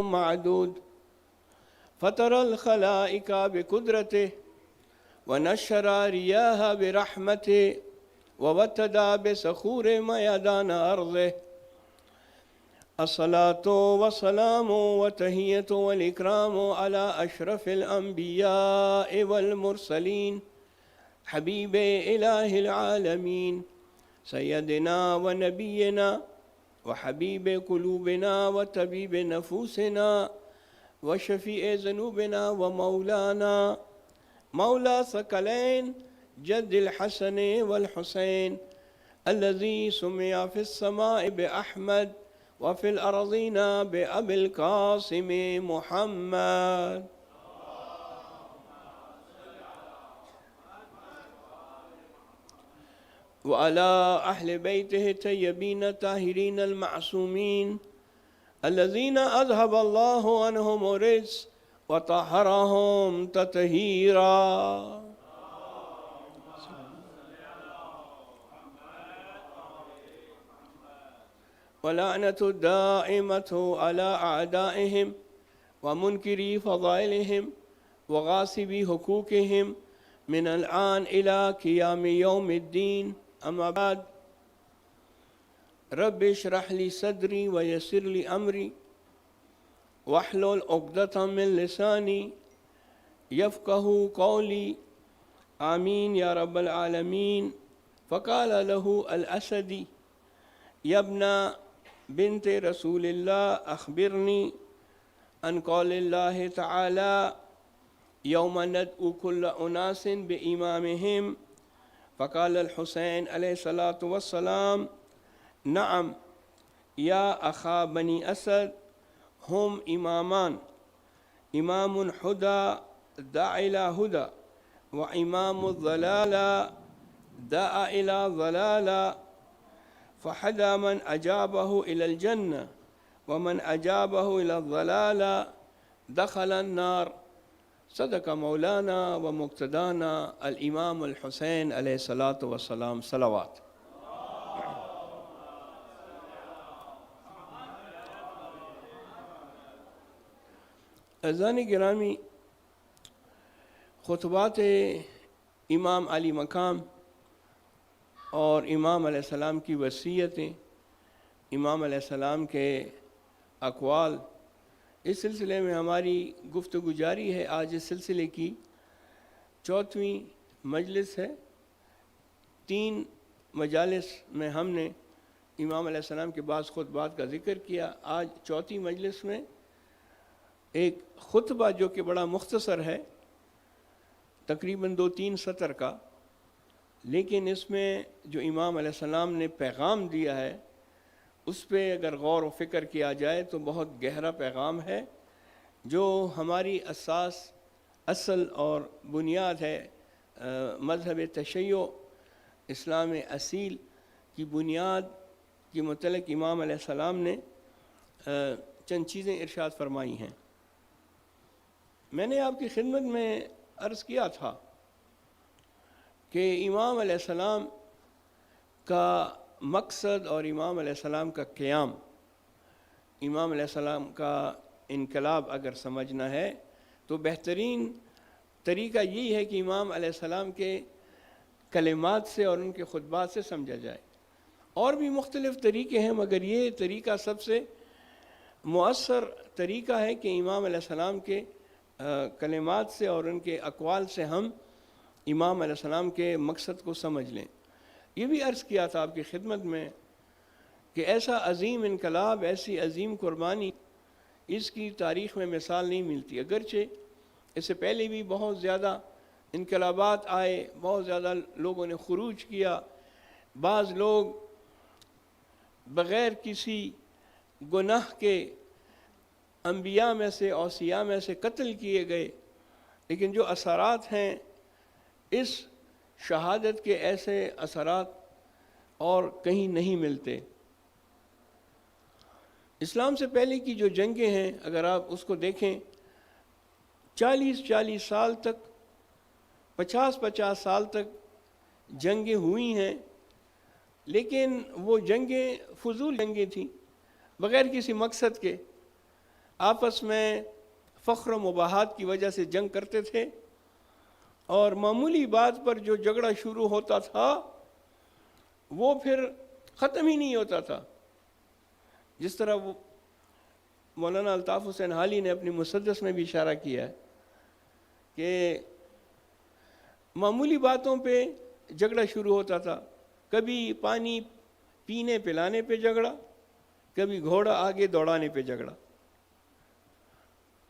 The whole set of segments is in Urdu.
معدود فطر الخلائق بقدرته ونشر رياها برحمته ووتدا بصخور ميدان أرضه. الصلاة والسلام والتحية والإكرام على أشرف الأنبياء والمرسلين حبيب إله العالمين سيدنا ونبينا وحبيب قلوبنا وطبيب نفوسنا وشفيع ذنوبنا ومولانا مولى ثقلين جد الحسن والحسين الذي سمع في السماء بأحمد وفي الأرضين بأبي القاسم محمد. وعلى أهل بيته الطيبين الطاهرين المعصومين الذين أذهب الله عنهم الرجس وطهرهم تطهيرا. ولعنة الدائمة على أعدائهم ومنكري فضائلهم وغاصبي حقوقهم من الآن إلى قيام يوم الدين. أما بعد، رب اشرح لي صدري ويسر لي أمري واحلل عقدة من لساني يفقه قولي آمين يا رب العالمين. فقال له الأسدي: يا ابن بنت رسول الله أخبرني عن قول الله تعالى: يوم ندعو كل أناس بإمامهم. فقال الحسين عليه الصلاة والسلام: نعم يا أخا بني أسد، هم إمامان، إمام هدى دعا إلى هدى، وإمام الضلال دعا إلى ضلال، فحدى من أجابه إلى الجنة ومن أجابه إلى الضلال دخل النار. صدق مولانا ومقتدانا الإمام الحسين عليه الصلاة والسلام. صلوات. عزیزان گرامی، خطبات امام علی مقام اور امام علیہ السلام کی وصیتیں، امام علیہ السلام کے اقوال، اس سلسلے میں ہماری گفتگو جاری ہے. آج اس سلسلے کی 4ویں مجلس ہے. 3 مجالس میں ہم نے امام علیہ السلام کے بعض خطبات کا ذکر کیا. آج 4تھی مجلس میں ایک خطبہ جو کہ بڑا مختصر ہے، تقریباً 2-3 سطر کا، لیکن اس میں جو امام علیہ السلام نے پیغام دیا ہے اس پہ اگر غور و فکر کیا جائے تو بہت گہرا پیغام ہے، جو ہماری اساس، اصل اور بنیاد ہے. مذہب تشیع، اسلام اصیل کی بنیاد کے متعلق امام علیہ السلام نے چند چیزیں ارشاد فرمائی ہیں. میں نے آپ کی خدمت میں عرض کیا تھا کہ امام علیہ السلام کا مقصد اور امام علیہ السلام کا قیام، امام علیہ السلام کا انقلاب اگر سمجھنا ہے تو بہترین طریقہ یہی ہے کہ امام علیہ السلام کے کلمات سے اور ان کے خطبات سے سمجھا جائے. اور بھی مختلف طریقے ہیں، مگر یہ طریقہ سب سے مؤثر طریقہ ہے کہ امام علیہ السلام کے کلمات سے اور ان کے اقوال سے ہم امام علیہ السلام کے مقصد کو سمجھ لیں. یہ بھی عرض کیا تھا آپ کی خدمت میں کہ ایسا عظیم انقلاب، ایسی عظیم قربانی، اس کی تاریخ میں مثال نہیں ملتی. اگرچہ اس سے پہلے بھی بہت زیادہ انقلابات آئے، بہت زیادہ لوگوں نے خروج کیا، بعض لوگ بغیر کسی گناہ کے انبیاء میں سے، اوصیاء میں سے قتل کیے گئے، لیکن جو اثرات ہیں اس شہادت کے، ایسے اثرات اور کہیں نہیں ملتے. اسلام سے پہلے کی جو جنگیں ہیں اگر آپ اس کو دیکھیں، 40 سال تک، 50 سال تک جنگیں ہوئی ہیں، لیکن وہ جنگیں فضول جنگیں تھیں، بغیر کسی مقصد کے. آپس میں فخر و مباحات کی وجہ سے جنگ کرتے تھے، اور معمولی بات پر جو جھگڑا شروع ہوتا تھا وہ پھر ختم ہی نہیں ہوتا تھا. جس طرح وہ مولانا الطاف حسین حالی نے اپنی مسدس میں بھی اشارہ کیا ہے کہ معمولی باتوں پہ جھگڑا شروع ہوتا تھا. کبھی پانی پینے پلانے پہ جھگڑا، کبھی گھوڑا آگے دوڑانے پہ جھگڑا.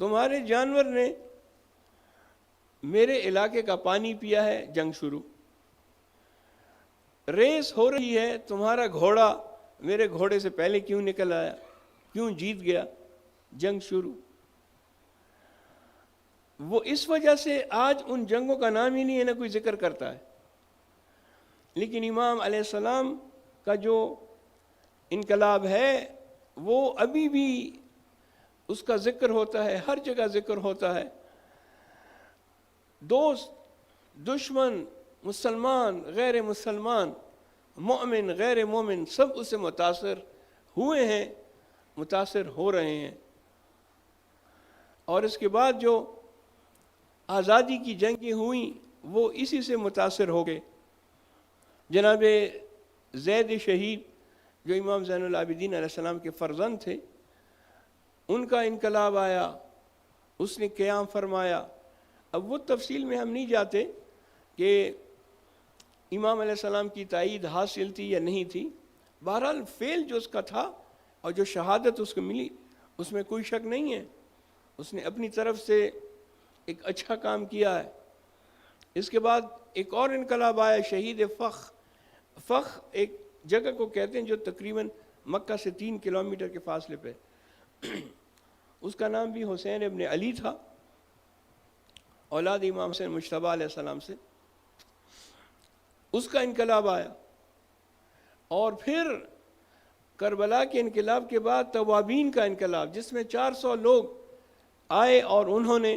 تمہارے جانور نے میرے علاقے کا پانی پیا ہے، جنگ شروع. ریس ہو رہی ہے، تمہارا گھوڑا میرے گھوڑے سے پہلے کیوں نکل آیا، کیوں جیت گیا، جنگ شروع. وہ اس وجہ سے آج ان جنگوں کا نام ہی نہیں ہے، نہ کوئی ذکر کرتا ہے. لیکن امام علیہ السلام کا جو انقلاب ہے وہ ابھی بھی اس کا ذکر ہوتا ہے، ہر جگہ ذکر ہوتا ہے. دوست، دشمن، مسلمان، غیر مسلمان، مومن، غیر مومن، سب اس سے متاثر ہوئے ہیں، متاثر ہو رہے ہیں. اور اس کے بعد جو آزادی کی جنگیں ہوئیں وہ اسی سے متاثر ہو گئے. جناب زید شہید جو امام زین العابدین علیہ السلام کے فرزند تھے، ان کا انقلاب آیا، اس نے قیام فرمایا. اب وہ تفصیل میں ہم نہیں جاتے کہ امام علیہ السلام کی تائید حاصل تھی یا نہیں تھی. بہرحال فعل جو اس کا تھا اور جو شہادت اس کو ملی اس میں کوئی شک نہیں ہے، اس نے اپنی طرف سے ایک اچھا کام کیا ہے. اس کے بعد ایک اور انقلاب آیا، شہید فخ ایک جگہ کو کہتے ہیں جو تقریباً مکہ سے 3 کلومیٹر کے فاصلے پہ. اس کا نام بھی حسین ابن علی تھا، اولاد امام حسین مجتبیٰ علیہ السلام سے. اس کا انقلاب آیا. اور پھر کربلا کے انقلاب کے بعد توابین کا انقلاب، جس میں 400 لوگ آئے اور انہوں نے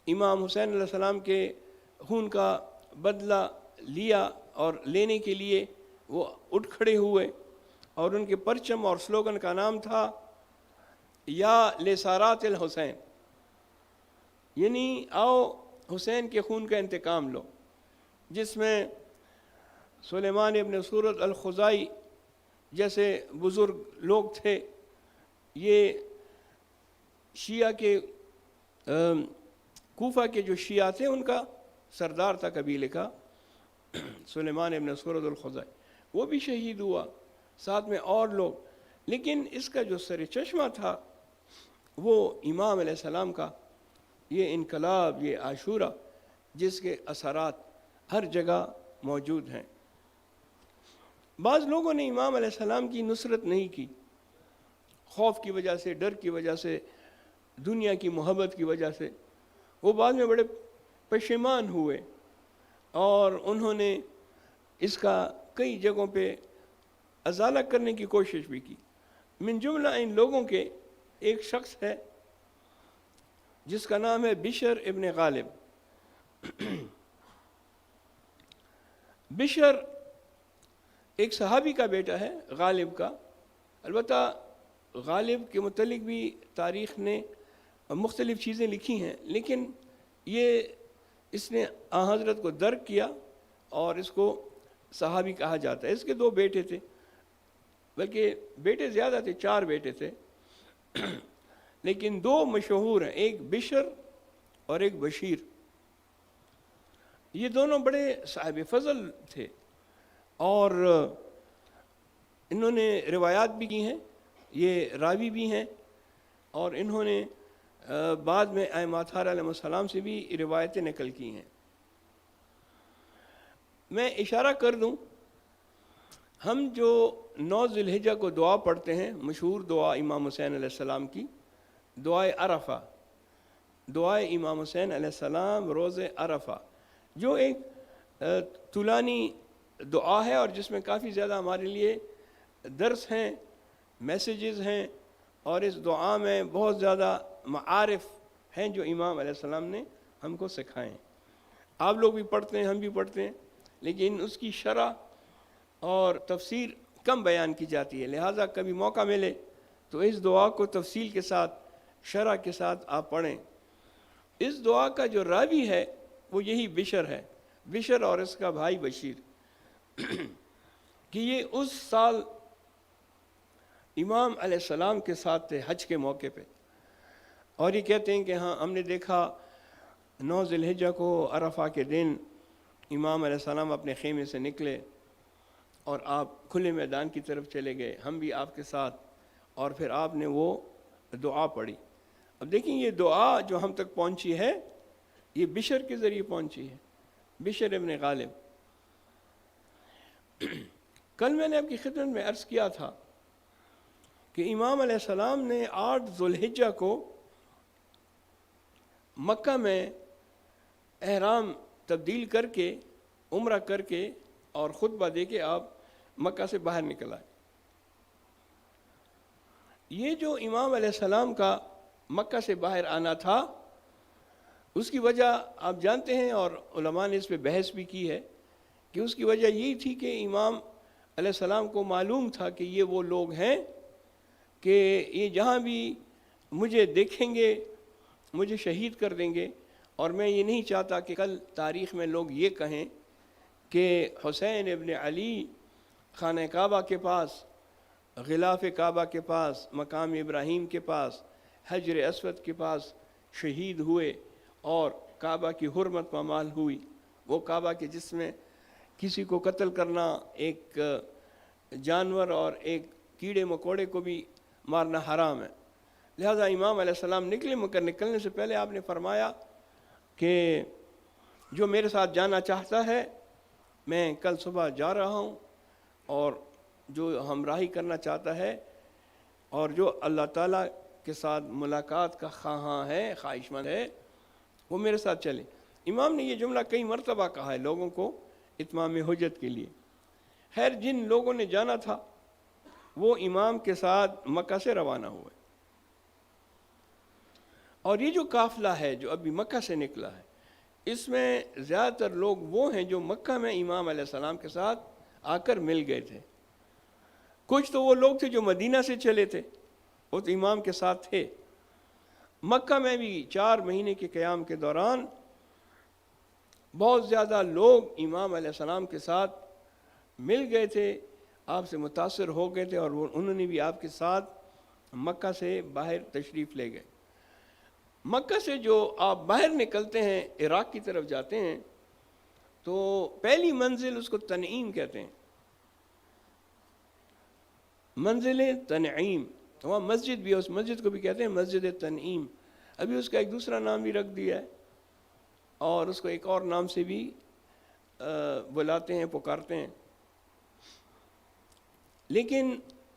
امام حسین علیہ السلام کے خون کا بدلہ لیا، اور لینے کے لیے وہ اٹھ کھڑے ہوئے. اور ان کے پرچم اور سلوگن کا نام تھا یا لسارات الحسین، یعنی آؤ حسین کے خون کا انتقام لو. جس میں سلیمان ابن سورت الخزائی جیسے بزرگ لوگ تھے. یہ شیعہ کے کوفہ کے جو شیعہ تھے ان کا سردار تھا قبیلے کا، سلیمان ابن سورت الخزائی، وہ بھی شہید ہوا، ساتھ میں اور لوگ. لیکن اس کا جو سر چشمہ تھا وہ امام علیہ السلام کا یہ انقلاب، یہ عاشورہ، جس کے اثرات ہر جگہ موجود ہیں. بعض لوگوں نے امام علیہ السلام کی نصرت نہیں کی، خوف کی وجہ سے، ڈر کی وجہ سے، دنیا کی محبت کی وجہ سے. وہ بعد میں بڑے پشیمان ہوئے اور انہوں نے اس کا کئی جگہوں پہ ازالہ کرنے کی کوشش بھی کی. من جملہ ان لوگوں کے ایک شخص ہے جس کا نام ہے بشر ابن غالب. بشر ایک صحابی کا بیٹا ہے، غالب کا. البتہ غالب کے متعلق بھی تاریخ نے مختلف چیزیں لکھی ہیں، لیکن اس نے حضرت کو درک کیا اور اس کو صحابی کہا جاتا ہے. اس کے 2 بیٹے تھے، بلکہ بیٹے زیادہ تھے، 4 بیٹے تھے، لیکن 2 مشہور ہیں، ایک بشر اور ایک بشیر. یہ دونوں بڑے صاحب فضل تھے اور انہوں نے روایات بھی کی ہیں، یہ راوی بھی ہیں، اور انہوں نے بعد میں ائمہ اطہار علیہ السلام سے بھی روایتیں نقل کی ہیں. میں اشارہ کر دوں، ہم جو 9 ذی الحجہ کو دعا پڑھتے ہیں، مشہور دعا امام حسین علیہ السلام کی، دعائے عرفہ، دعائے امام حسین علیہ السلام روز عرفہ، جو ایک طولانی دعا ہے اور جس میں کافی زیادہ ہمارے لیے درس ہیں، میسیجز ہیں، اور اس دعا میں بہت زیادہ معارف ہیں جو امام علیہ السلام نے ہم کو سکھائے ہیں. آپ لوگ بھی پڑھتے ہیں، ہم بھی پڑھتے ہیں، لیکن اس کی شرح اور تفسیر کم بیان کی جاتی ہے. لہٰذا کبھی موقع ملے تو اس دعا کو تفصیل کے ساتھ شرح کے ساتھ آپ پڑھیں۔ اس دعا کا جو راوی ہے وہ یہی بشر ہے، بشر اور اس کا بھائی بشیر، کہ یہ اس سال امام علیہ السلام کے ساتھ تھے حج کے موقع پہ، اور یہ کہتے ہیں کہ ہاں ہم نے دیکھا 9 ذی الحجہ کو عرفہ کے دن امام علیہ السلام اپنے خیمے سے نکلے اور آپ کھلے میدان کی طرف چلے گئے، ہم بھی آپ کے ساتھ، اور پھر آپ نے وہ دعا پڑھی۔ اب دیکھیں یہ دعا جو ہم تک پہنچی ہے یہ بشر کے ذریعے پہنچی ہے، بشر ابن غالب۔ کل میں نے آپ کی خدمت میں عرض کیا تھا کہ امام علیہ السلام نے 8 ذو الحجہ کو مکہ میں احرام تبدیل کر کے عمرہ کر کے اور خطبہ دے کے آپ مکہ سے باہر نکل آئے۔ یہ جو امام علیہ السلام کا مکہ سے باہر آنا تھا اس کی وجہ آپ جانتے ہیں، اور علماء نے اس پہ بحث بھی کی ہے، کہ اس کی وجہ یہی تھی کہ امام علیہ السلام کو معلوم تھا کہ یہ وہ لوگ ہیں کہ یہ جہاں بھی مجھے دیکھیں گے مجھے شہید کر دیں گے، اور میں یہ نہیں چاہتا کہ کل تاریخ میں لوگ یہ کہیں کہ حسین ابن علی خانہ کعبہ کے پاس، غلاف کعبہ کے پاس، مقام ابراہیم کے پاس، حجر اسود کے پاس شہید ہوئے اور کعبہ کی حرمت پامال ہوئی۔ وہ کعبہ کے جس میں کسی کو قتل کرنا، ایک جانور اور ایک کیڑے مکوڑے کو بھی مارنا حرام ہے۔ لہذا امام علیہ السلام نکلے، مگر نکلنے سے پہلے آپ نے فرمایا کہ جو میرے ساتھ جانا چاہتا ہے میں کل صبح جا رہا ہوں، اور جو ہمراہی کرنا چاہتا ہے اور جو اللہ تعالیٰ کے ساتھ ملاقات کا خواہاں ہے، خواہش مند ہے، وہ میرے ساتھ چلے۔ امام نے یہ جملہ کئی مرتبہ کہا ہے لوگوں کو اتمام حجت کے لیے۔ خیر جن لوگوں نے جانا تھا وہ امام کے ساتھ مکہ سے روانہ ہوئے، اور یہ جو قافلہ ہے جو ابھی مکہ سے نکلا ہے اس میں زیادہ تر لوگ وہ ہیں جو مکہ میں امام علیہ السلام کے ساتھ آ کر مل گئے تھے۔ کچھ تو وہ لوگ تھے جو مدینہ سے چلے تھے، وہ تو امام کے ساتھ تھے۔ مکہ میں بھی 4 مہینے کے قیام کے دوران بہت زیادہ لوگ امام علیہ السلام کے ساتھ مل گئے تھے، آپ سے متاثر ہو گئے تھے، اور انہوں نے بھی آپ کے ساتھ مکہ سے باہر تشریف لے گئے۔ مکہ سے جو آپ باہر نکلتے ہیں عراق کی طرف جاتے ہیں تو پہلی منزل اس کو تنعیم کہتے ہیں، منزل تنعیم۔ وہاں مسجد بھی ہے، اس مسجد کو بھی کہتے ہیں مسجد تنعیم۔ ابھی اس کا ایک دوسرا نام بھی رکھ دیا ہے، اور اس کو ایک اور نام سے بھی بلاتے ہیں، پکارتے ہیں، لیکن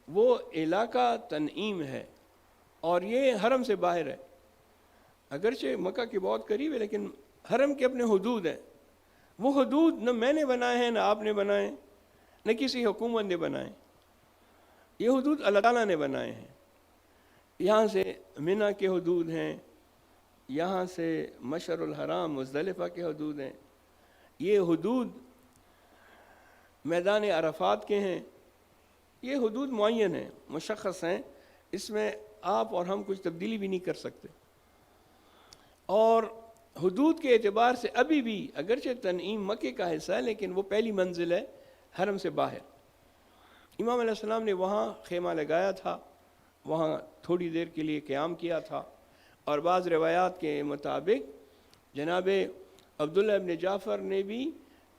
وہ علاقہ تنعیم ہے اور یہ حرم سے باہر ہے۔ اگرچہ مکہ کے بہت قریب ہے لیکن حرم کے اپنے حدود ہیں۔ وہ حدود نہ میں نے بنائے ہیں، نہ آپ نے بنائے، نہ کسی حکومت نے بنائے، یہ حدود اللہ تعالیٰ نے بنائے ہیں۔ یہاں سے منی کے حدود ہیں، یہاں سے مشعر الحرام مزدلفہ کے حدود ہیں، یہ حدود میدان عرفات کے ہیں، یہ حدود معین ہیں، مشخص ہیں، اس میں آپ اور ہم کچھ تبدیلی بھی نہیں کر سکتے۔ اور حدود کے اعتبار سے ابھی بھی اگرچہ تنعیم مکے کا حصہ ہے لیکن وہ پہلی منزل ہے حرم سے باہر۔ امام علیہ السلام نے وہاں خیمہ لگایا تھا، وہاں تھوڑی دیر کے لیے قیام کیا تھا، اور بعض روایات کے مطابق جناب عبداللہ ابن جعفر نے بھی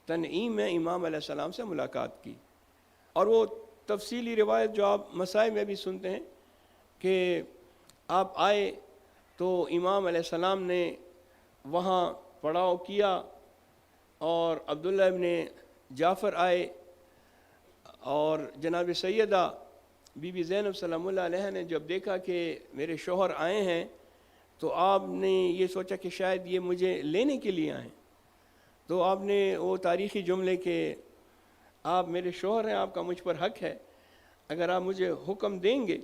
تنعیم میں امام علیہ السلام سے ملاقات کی۔ اور وہ تفصیلی روایت جو آپ مسائل میں بھی سنتے ہیں کہ آپ آئے تو امام علیہ السلام نے وہاں پڑاؤ کیا، اور عبداللہ ابن جعفر آئے، اور جناب سیدہ بی بی زینب سلام اللہ علیہ نے جب دیکھا کہ میرے شوہر آئے ہیں تو آپ نے یہ سوچا کہ شاید یہ مجھے لینے کے لیے آئیں، تو آپ نے وہ تاریخی جملے کہ آپ میرے شوہر ہیں، آپ کا مجھ پر حق ہے، اگر آپ مجھے حکم دیں گے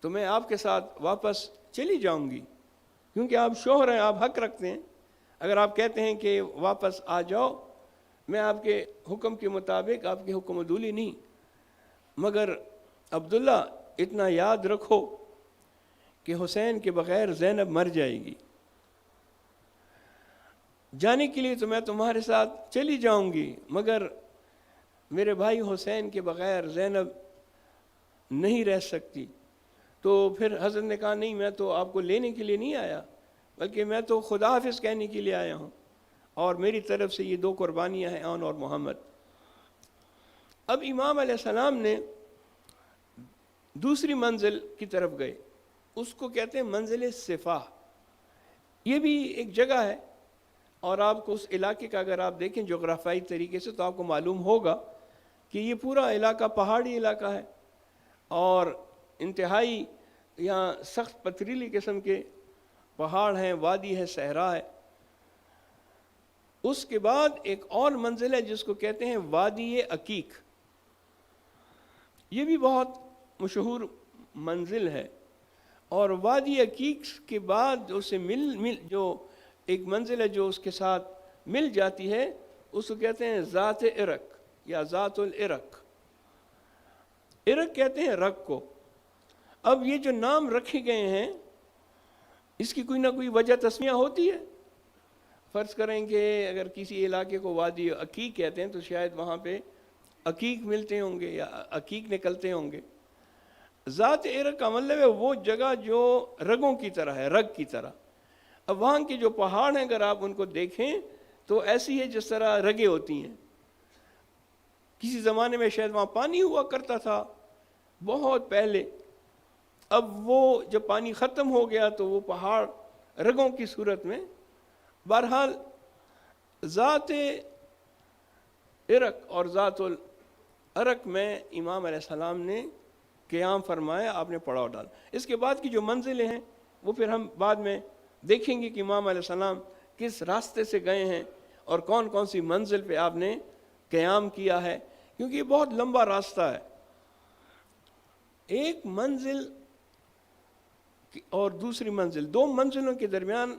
تو میں آپ کے ساتھ واپس چلی جاؤں گی، کیونکہ آپ شوہر ہیں، آپ حق رکھتے ہیں۔ اگر آپ کہتے ہیں کہ واپس آ جاؤ، میں آپ کے حکم کے مطابق آپ کی حکم عدولی نہیں، مگر عبداللہ اتنا یاد رکھو کہ حسین کے بغیر زینب مر جائے گی، جانے کے لیے تو میں تمہارے ساتھ چلی جاؤں گی، مگر میرے بھائی حسین کے بغیر زینب نہیں رہ سکتی۔ تو پھر حضرت نے کہا نہیں، میں تو آپ کو لینے کے لیے نہیں آیا، بلکہ میں تو خدا حافظ کہنے کے لیے آیا ہوں، اور میری طرف سے یہ 2 قربانیاں ہیں، آن اور محمد۔ اب امام علیہ السلام نے دوسری منزل کی طرف گئے، اس کو کہتے ہیں منزل صفا۔ یہ بھی ایک جگہ ہے، اور آپ کو اس علاقے کا اگر آپ دیکھیں جغرافیائی طریقے سے تو آپ کو معلوم ہوگا کہ یہ پورا علاقہ پہاڑی علاقہ ہے، اور انتہائی یہاں سخت پتھریلی قسم کے پہاڑ ہیں، وادی ہے، صحرا ہے۔ اس کے بعد ایک اور منزل ہے جس کو کہتے ہیں وادی عقیق، یہ بھی بہت مشہور منزل ہے، اور وادی عقیق کے بعد اسے جو ایک منزل ہے جو اس کے ساتھ مل جاتی ہے، اس کو کہتے ہیں ذات عرق یا ذات العرق۔ عرق کہتے ہیں رق کو۔ اب یہ جو نام رکھے گئے ہیں اس کی کوئی نہ کوئی وجہ تسمیہ ہوتی ہے۔ فرض کریں کہ اگر کسی علاقے کو وادی عقیق کہتے ہیں تو شاید وہاں پہ عقیق ملتے ہوں گے یا عقیق نکلتے ہوں گے۔ ذات عرق کا مطلب ہے وہ جگہ جو رگوں کی طرح ہے، رگ کی طرح۔ اب وہاں کے جو پہاڑ ہیں اگر آپ ان کو دیکھیں تو ایسی ہے جس طرح رگیں ہوتی ہیں۔ کسی زمانے میں شاید وہاں پانی ہوا کرتا تھا بہت پہلے، اب وہ جب پانی ختم ہو گیا تو وہ پہاڑ رگوں کی صورت میں۔ بہرحال ذات عرق اور ذات العرق میں امام علیہ السلام نے قیام فرمایا، آپ نے پڑاؤ ڈالا۔ اس کے بعد کی جو منزلیں ہیں وہ پھر ہم بعد میں دیکھیں گے کہ امام علیہ السلام کس راستے سے گئے ہیں اور کون کون سی منزل پہ آپ نے قیام کیا ہے، کیونکہ یہ بہت لمبا راستہ ہے۔ ایک منزل اور دوسری منزل، 2 منزلوں کے درمیان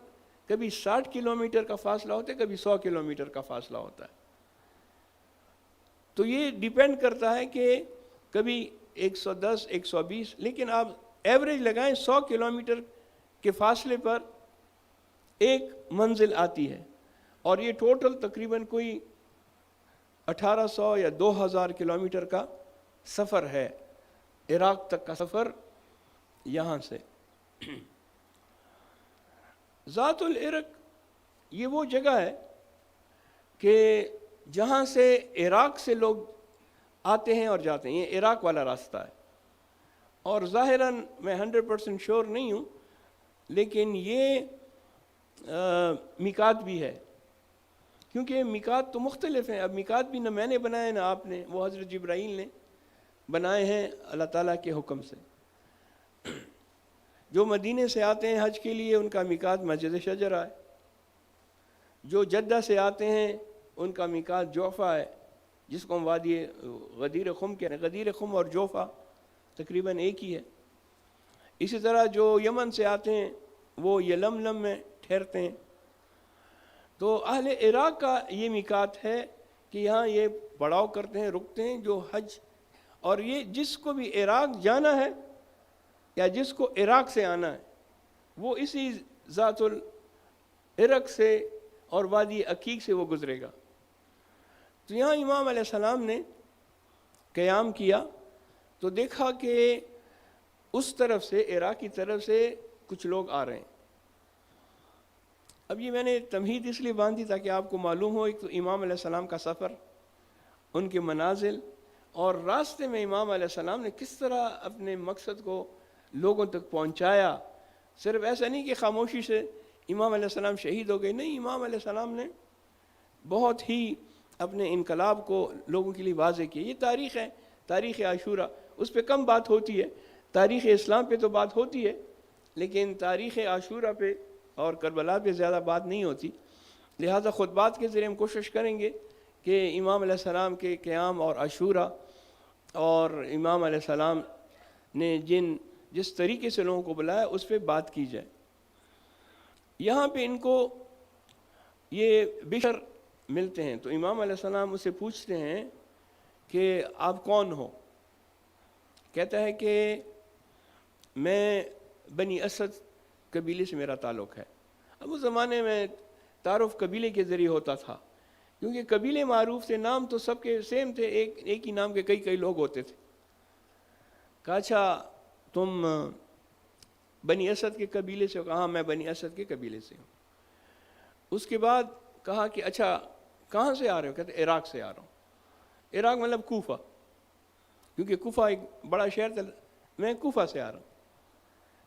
کبھی 60 کلومیٹر کا فاصلہ ہوتا ہے، کبھی 100 کلومیٹر کا فاصلہ ہوتا ہے۔ تو یہ ڈیپینڈ کرتا ہے کہ کبھی 110 120، لیکن آپ ایوریج لگائیں 100 کلومیٹر کے فاصلے پر ایک منزل آتی ہے، اور یہ ٹوٹل تقریباً کوئی 1800 یا 2000 کلومیٹر کا سفر ہے، عراق تک کا سفر یہاں سے۔ ذات العرق یہ وہ جگہ ہے کہ جہاں سے عراق سے لوگ آتے ہیں اور جاتے ہیں، یہ عراق والا راستہ ہے، اور ظاہراً میں 100% شور نہیں ہوں لیکن یہ میقات بھی ہے، کیونکہ میقات تو مختلف ہیں۔ اب میقات بھی نہ میں نے بنائے نہ آپ نے، وہ حضرت جبرائیل نے بنائے ہیں اللہ تعالیٰ کے حکم سے۔ جو مدینے سے آتے ہیں حج کے لیے ان کا میقات مسجد شجرہ ہے، جو جدہ سے آتے ہیں ان کا میقات جوفہ ہے، جس کو ہم وادی غدیر خم کہتے ہیں۔ غدیر خم اور جوفہ تقریباً ایک ہی ہے۔ اسی طرح جو یمن سے آتے ہیں وہ یلملم میں ٹھہرتے ہیں۔ تو اہل عراق کا یہ میقات ہے کہ یہاں یہ پڑاؤ کرتے ہیں، رکتے ہیں جو حج، اور یہ جس کو بھی عراق جانا ہے یا جس کو عراق سے آنا ہے وہ اسی ذات العرق سے اور وادی عقیق سے وہ گزرے گا۔ تو یہاں امام علیہ السلام نے قیام کیا تو دیکھا کہ اس طرف سے، عراق کی طرف سے کچھ لوگ آ رہے ہیں۔ اب یہ میں نے تمہید اس لیے باندھی تاکہ آپ کو معلوم ہو، ایک تو امام علیہ السلام کا سفر، ان کے منازل، اور راستے میں امام علیہ السلام نے کس طرح اپنے مقصد کو لوگوں تک پہنچایا۔ صرف ایسا نہیں کہ خاموشی سے امام علیہ السلام شہید ہو گئے، نہیں، امام علیہ السلام نے بہت ہی اپنے انقلاب کو لوگوں کے لیے واضح کیا۔ یہ تاریخ ہے، تاریخ عاشورہ، اس پہ کم بات ہوتی ہے، تاریخ اسلام پہ تو بات ہوتی ہے لیکن تاریخ عاشورہ پہ اور کربلا پہ زیادہ بات نہیں ہوتی۔ لہذا خطبات کے ذریعے ہم کوشش کریں گے کہ امام علیہ السلام کے قیام اور عاشورہ اور امام علیہ السلام نے جس طریقے سے لوگوں کو بلایا اس پہ بات کی جائے۔ یہاں پہ ان کو یہ بشر ملتے ہیں تو امام علیہ السلام اسے پوچھتے ہیں کہ آپ کون ہو؟ کہتا ہے کہ میں بنی اسد قبیلے سے میرا تعلق ہے۔ اب اس زمانے میں تعارف قبیلے کے ذریعے ہوتا تھا، کیونکہ قبیلے معروف تھے، نام تو سب کے سیم تھے، ایک ہی نام کے کئی لوگ ہوتے تھے۔ کہا اچھا تم بنی اسد کے قبیلے سے ہو؟ کہا ہاں میں بنی اسد کے قبیلے سے ہوں۔ اس کے بعد کہا کہ اچھا کہاں سے آ رہے ہو؟ کہتے عراق سے آ رہا ہوں۔ عراق مطلب کوفہ، کیونکہ کوفہ ایک بڑا شہر تھا، میں کوفہ سے آ رہا ہوں۔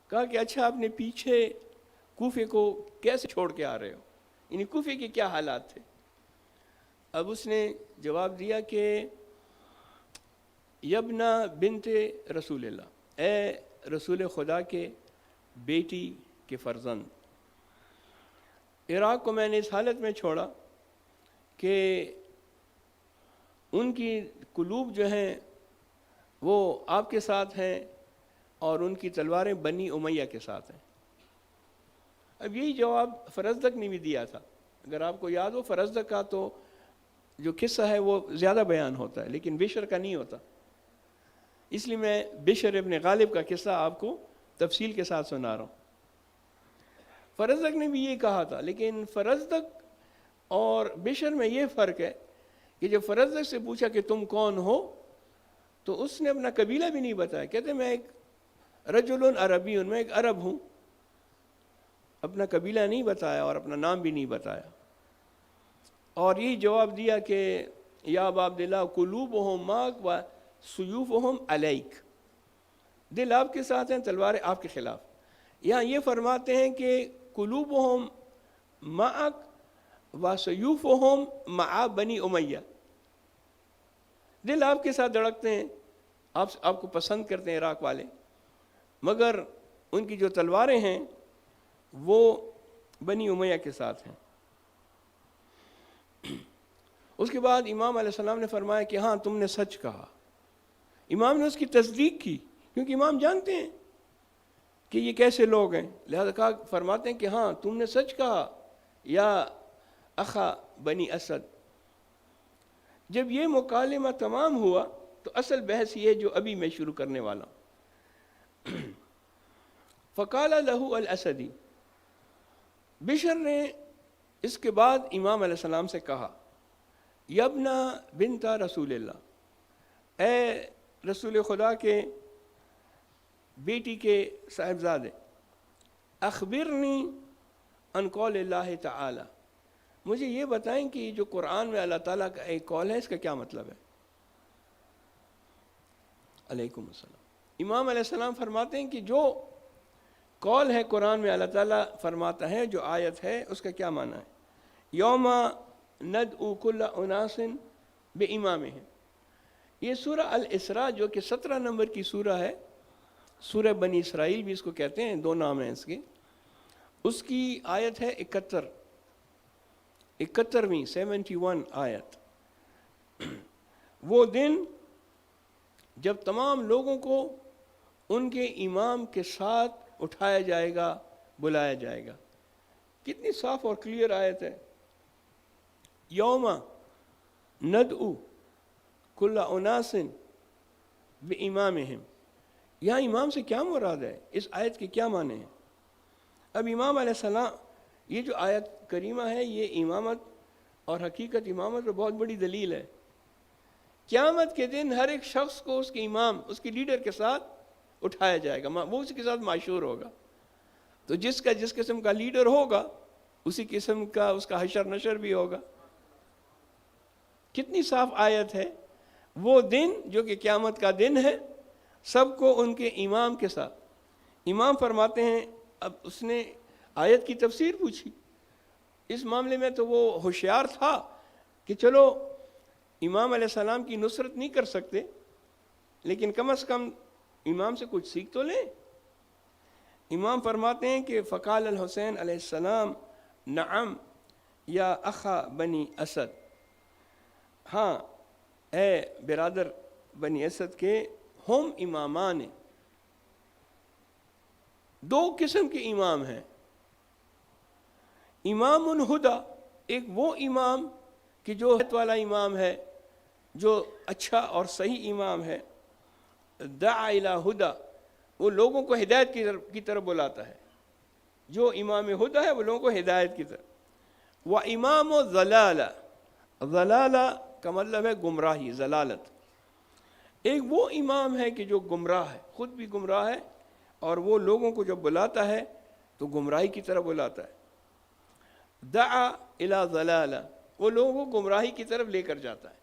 کہا کہ اچھا اپنے پیچھے کوفے کو کیسے چھوڑ کے آ رہے ہو، یعنی کوفے کے کیا حالات تھے؟ اب اس نے جواب دیا کہ یبنا بنت رسول اللہ، اے رسول خدا کے بیٹی کے فرزند، عراق کو میں نے اس حالت میں چھوڑا کہ ان کی قلوب جو ہیں وہ آپ کے ساتھ ہیں اور ان کی تلواریں بنی امیہ کے ساتھ ہیں۔ اب یہی جواب فرزدق نے بھی دیا تھا، اگر آپ کو یاد ہو فرزدق کا تو جو قصہ ہے وہ زیادہ بیان ہوتا ہے لیکن بشر کا نہیں ہوتا، اس لیے میں بشر ابن غالب کا قصہ آپ کو تفصیل کے ساتھ سنا رہا ہوں۔ فرزدق نے بھی یہ کہا تھا، لیکن فرزدق اور بشر میں یہ فرق ہے کہ جب فرزدق سے پوچھا کہ تم کون ہو تو اس نے اپنا قبیلہ بھی نہیں بتایا، کہتے میں ایک رجل عربی ہوں، میں ایک عرب ہوں، اپنا قبیلہ نہیں بتایا اور اپنا نام بھی نہیں بتایا، اور یہی جواب دیا کہ یا ابا عبداللہ قلوبہم معک و سیوفہم علیک، دل آپ کے ساتھ ہیں، تلواریں آپ کے خلاف۔ یہاں یہ فرماتے ہیں کہ قلوبہم معک و سیوفہم مع بنی امیہ، دل آپ کے ساتھ دھڑکتے ہیں، آپ کو پسند کرتے ہیں عراق والے، مگر ان کی جو تلواریں ہیں وہ بنی امیہ کے ساتھ ہیں۔ اس کے بعد امام علیہ السلام نے فرمایا کہ ہاں تم نے سچ کہا۔ امام نے اس کی تصدیق کی، کیونکہ امام جانتے ہیں کہ یہ کیسے لوگ ہیں، لہذا فرماتے ہیں کہ ہاں تم نے سچ کہا یا اخا بنی اسد۔ جب یہ مکالمہ تمام ہوا تو اصل بحث یہ جو ابھی میں شروع کرنے والا ہوں۔ فقال له الاسدی، بشر نے اس کے بعد امام علیہ السلام سے کہا یبنا بنت رسول اللہ، اے رسول خدا کے بیٹی کے صاحبزادے، اخبرنی عن قول اللہ تعالی، مجھے یہ بتائیں کہ جو قرآن میں اللہ تعالیٰ کا ایک قول ہے اس کا کیا مطلب ہے؟ علیکم السلام۔ امام علیہ السلام فرماتے ہیں کہ جو قول ہے قرآن میں اللہ تعالیٰ فرماتا ہے، جو آیت ہے اس کا کیا معنی ہے؟ یوم ندعو کل اناس بامامہم، یہ سورہ الاسراء جو کہ 17 نمبر کی سورہ ہے، سورہ بنی اسرائیل بھی اس کو کہتے ہیں، دو نام ہیں اس کے، اس کی آیت ہے 71ویں 71 آیت۔ وہ دن جب تمام لوگوں کو ان کے امام کے ساتھ اٹھایا جائے گا، بلایا جائے گا۔ کتنی صاف اور کلیئر آیت ہے، یوم ندعو کل اناس بامامہم، یہاں امام سے کیا مراد ہے، اس آیت کے کیا معنی ہیں؟ اب امام علیہ السلام، یہ جو آیت کریمہ ہے یہ امامت اور حقیقت امامت پر بہت بڑی دلیل ہے۔ قیامت کے دن ہر ایک شخص کو اس کے امام، اس کے لیڈر کے ساتھ اٹھایا جائے گا، وہ اس کے ساتھ معشور ہوگا، تو جس قسم کا لیڈر ہوگا اسی قسم کا اس کا حشر نشر بھی ہوگا۔ کتنی صاف آیت ہے، وہ دن جو کہ قیامت کا دن ہے، سب کو ان کے امام کے ساتھ۔ امام فرماتے ہیں، اب اس نے آیت کی تفسیر پوچھی، اس معاملے میں تو وہ ہوشیار تھا کہ چلو امام علیہ السلام کی نصرت نہیں کر سکتے لیکن کم از کم امام سے کچھ سیکھ تو لیں۔ امام فرماتے ہیں کہ فقال الحسین علیہ السلام نعم یا اخا بنی اسد، ہاں اے برادر بنی اسد کے، ہم امامان، دو قسم کے امام ہیں، امام الہدا، ایک وہ امام کہ جو ہدایت والا امام ہے، جو اچھا اور صحیح امام ہے، دعا الی ہدا، وہ لوگوں کو ہدایت کی طرف بلاتا ہے. جو امام ہدیٰ ہے وہ لوگوں کو ہدایت کی طرف. وَإِمَامُ ضلالہ، ضلالہ کا مطلب ہے گمراہی، ضلالت. ایک وہ امام ہے کہ جو گمراہ ہے، خود بھی گمراہ ہے، اور وہ لوگوں کو جب بلاتا ہے تو گمراہی کی طرف بلاتا ہے. دعا الی ضلالہ، وہ لوگوں کو گمراہی کی طرف لے کر جاتا ہے.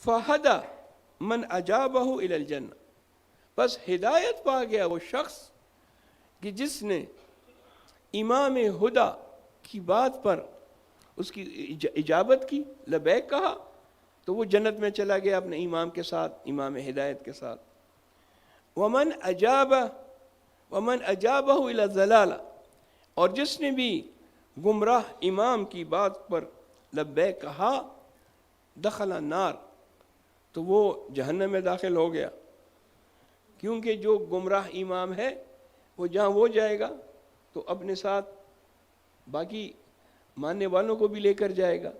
فہدی من اجابہ الی الجنہ، بس ہدایت پا گیا وہ شخص کہ جس نے امام ہدیٰ کی بات پر اس کی اجابت کی، لبیک کہا، تو وہ جنت میں چلا گیا اپنے امام کے ساتھ، امام ہدایت کے ساتھ. ومن اجابہ الی الضلالہ، اور جس نے بھی گمراہ امام کی بات پر لبیک کہا، دخل النار، تو وہ جہنم میں داخل ہو گیا. کیونکہ جو گمراہ امام ہے وہ جہاں وہ جائے گا تو اپنے ساتھ باقی ماننے والوں کو بھی لے کر جائے گا.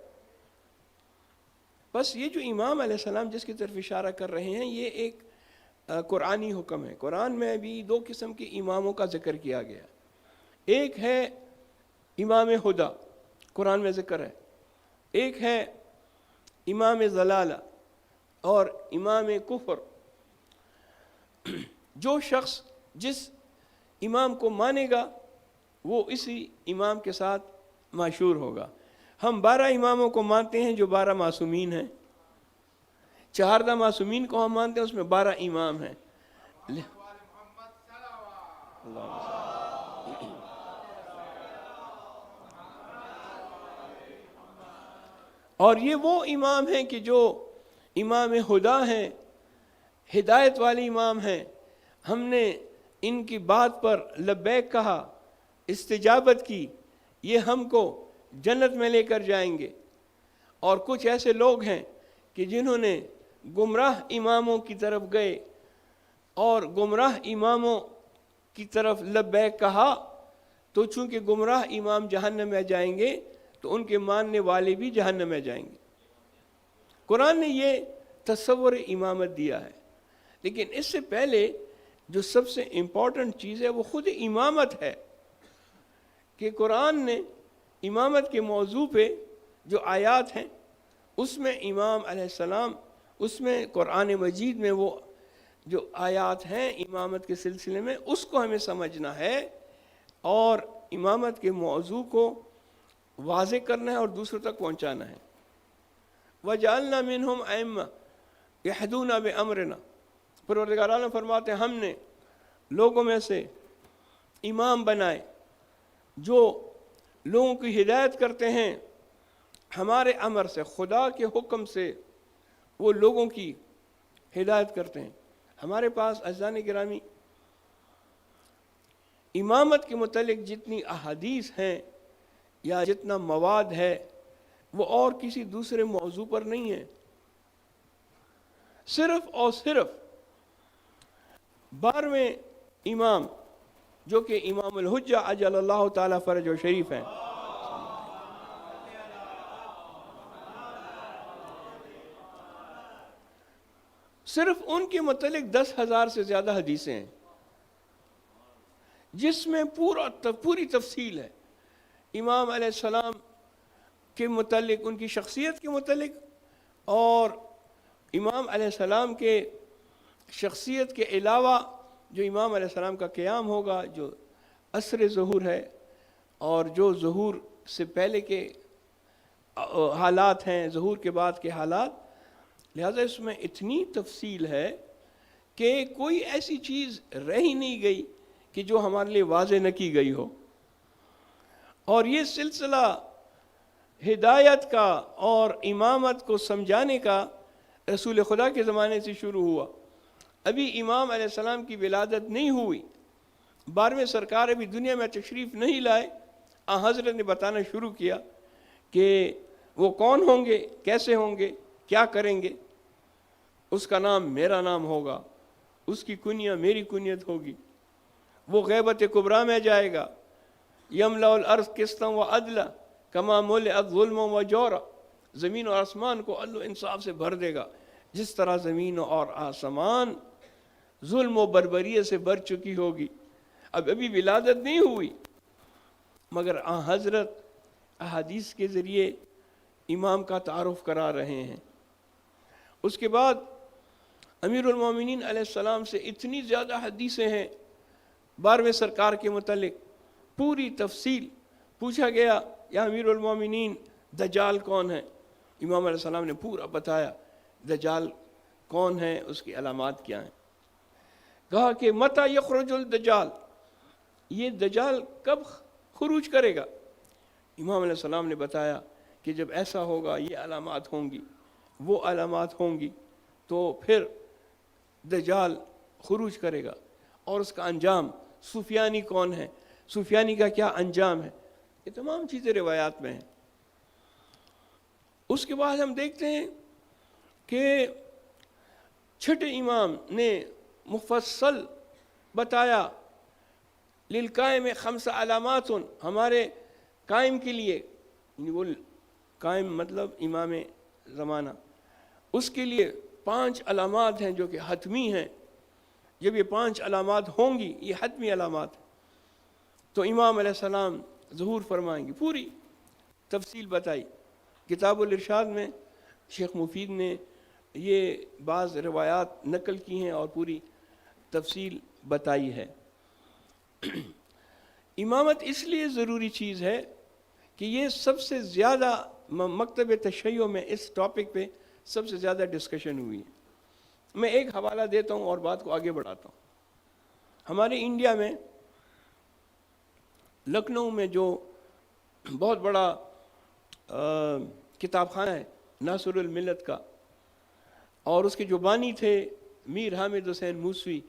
بس یہ جو امام علیہ السلام جس کی طرف اشارہ کر رہے ہیں، یہ ایک قرآنی حکم ہے. قرآن میں بھی دو قسم کے اماموں کا ذکر کیا گیا. ایک ہے امام ہدیٰ، قرآن میں ذکر ہے. ایک ہے امام ضلالہ اور امام کفر. جو شخص جس امام کو مانے گا وہ اسی امام کے ساتھ معشور ہوگا. ہم 12 اماموں کو مانتے ہیں جو 12 معصومین ہیں. 14 معصومین کو ہم مانتے ہیں، اس میں 12 امام ہیں. اور یہ وہ امام ہیں کہ جو امام ہدیٰ ہیں، ہدایت والے امام ہیں. ہم نے ان کی بات پر لبیک کہا، استجابت کی، یہ ہم کو جنت میں لے کر جائیں گے. اور کچھ ایسے لوگ ہیں کہ جنہوں نے گمراہ اماموں کی طرف گئے اور گمراہ اماموں کی طرف لبیک کہا، تو چونکہ گمراہ امام جہنم میں جائیں گے تو ان کے ماننے والے بھی جہنم میں جائیں گے. قرآن نے یہ تصور امامت دیا ہے. لیکن اس سے پہلے جو سب سے امپورٹنٹ چیز ہے وہ خود امامت ہے، کہ قرآن نے امامت کے موضوع پہ جو آیات ہیں اس میں امام علیہ السلام، اس میں قرآن مجید میں وہ جو آیات ہیں امامت کے سلسلے میں، اس کو ہمیں سمجھنا ہے اور امامت کے موضوع کو واضح کرنا ہے اور دوسروں تک پہنچانا ہے. وَجَعَلْنَا مِنْهُمْ أَئِمَّةً يَهْدُونَ بِأَمْرِنَا، پروردگار عالم فرماتے ہیں ہم نے لوگوں میں سے امام بنائے جو لوگوں کی ہدایت کرتے ہیں ہمارے امر سے، خدا کے حکم سے وہ لوگوں کی ہدایت کرتے ہیں. ہمارے پاس عزیزان گرامی امامت کے متعلق جتنی احادیث ہیں یا جتنا مواد ہے وہ اور کسی دوسرے موضوع پر نہیں ہے. صرف اور صرف 12ویں امام جو کہ امام الحجہ عجل اللہ تعالیٰ فرج و شریف ہیں، صرف ان کے متعلق 10,000 سے زیادہ حدیثیں ہیں جس میں پوری تفصیل ہے امام علیہ السلام کے متعلق، ان کی شخصیت کے متعلق، اور امام علیہ السلام کے شخصیت کے علاوہ جو امام علیہ السلام کا قیام ہوگا، جو عصر ظہور ہے اور جو ظہور سے پہلے کے حالات ہیں، ظہور کے بعد کے حالات. لہذا اس میں اتنی تفصیل ہے کہ کوئی ایسی چیز رہ ہی نہیں گئی کہ جو ہمارے لیے واضح نہ کی گئی ہو. اور یہ سلسلہ ہدایت کا اور امامت کو سمجھانے کا رسول خدا کے زمانے سے شروع ہوا. ابھی امام علیہ السلام کی ولادت نہیں ہوئی، 12ویں سرکار ابھی دنیا میں تشریف نہیں لائے، حضرت نے بتانا شروع کیا کہ وہ کون ہوں گے، کیسے ہوں گے، کیا کریں گے. اس کا نام میرا نام ہوگا، اس کی کنیہ میری کنیت ہوگی، وہ غیبت کبریٰ میں جائے گا. یملأ الارض قسطا وعدلا کما ملئت ظلما وجورا، زمین اور آسمان کو عدل و انصاف سے بھر دے گا جس طرح زمین اور آسمان ظلم و بربریت سے بھر چکی ہوگی. ابھی ولادت نہیں ہوئی مگر حضرت احادیث کے ذریعے امام کا تعارف کرا رہے ہیں. اس کے بعد امیر المومنین علیہ السلام سے اتنی زیادہ حدیثیں ہیں 12ویں سرکار کے متعلق، پوری تفصیل پوچھا گیا یا امیر المومنین دجال کون ہے؟ امام علیہ السلام نے پورا بتایا دجال کون ہے، اس کی علامات کیا ہیں. کہا کہ متى یخرج الدجال، یہ دجال کب خروج کرے گا؟ امام علیہ السلام نے بتایا کہ جب ایسا ہوگا، یہ علامات ہوں گی، وہ علامات ہوں گی، تو پھر دجال خروج کرے گا. اور اس کا انجام، سفیانی کون ہے، سفیانی کا کیا انجام ہے، یہ تمام چیزیں روایات میں ہیں. اس کے بعد ہم دیکھتے ہیں کہ چھٹے امام نے مفصل بتایا للقائم 5 علامات، ہمارے قائم کے لیے، وہ قائم مطلب امام زمانہ، اس کے لیے 5 علامات ہیں جو کہ حتمی ہیں. جب یہ 5 علامات ہوں گی، یہ حتمی علامات، تو امام علیہ السلام ظہور فرمائیں گے. پوری تفصیل بتائی. کتاب الارشاد میں شیخ مفید نے یہ بعض روایات نقل کی ہیں اور پوری تفصیل بتائی ہے. امامت اس لیے ضروری چیز ہے کہ یہ سب سے زیادہ مکتب تشیع میں اس ٹاپک پہ سب سے زیادہ ڈسکشن ہوئی ہے. میں ایک حوالہ دیتا ہوں اور بات کو آگے بڑھاتا ہوں. ہمارے انڈیا میں لکھنؤ میں جو بہت بڑا کتاب خانہ ہے ناصر الملت کا، اور اس کے جو بانی تھے میر حامد حسین موسوی،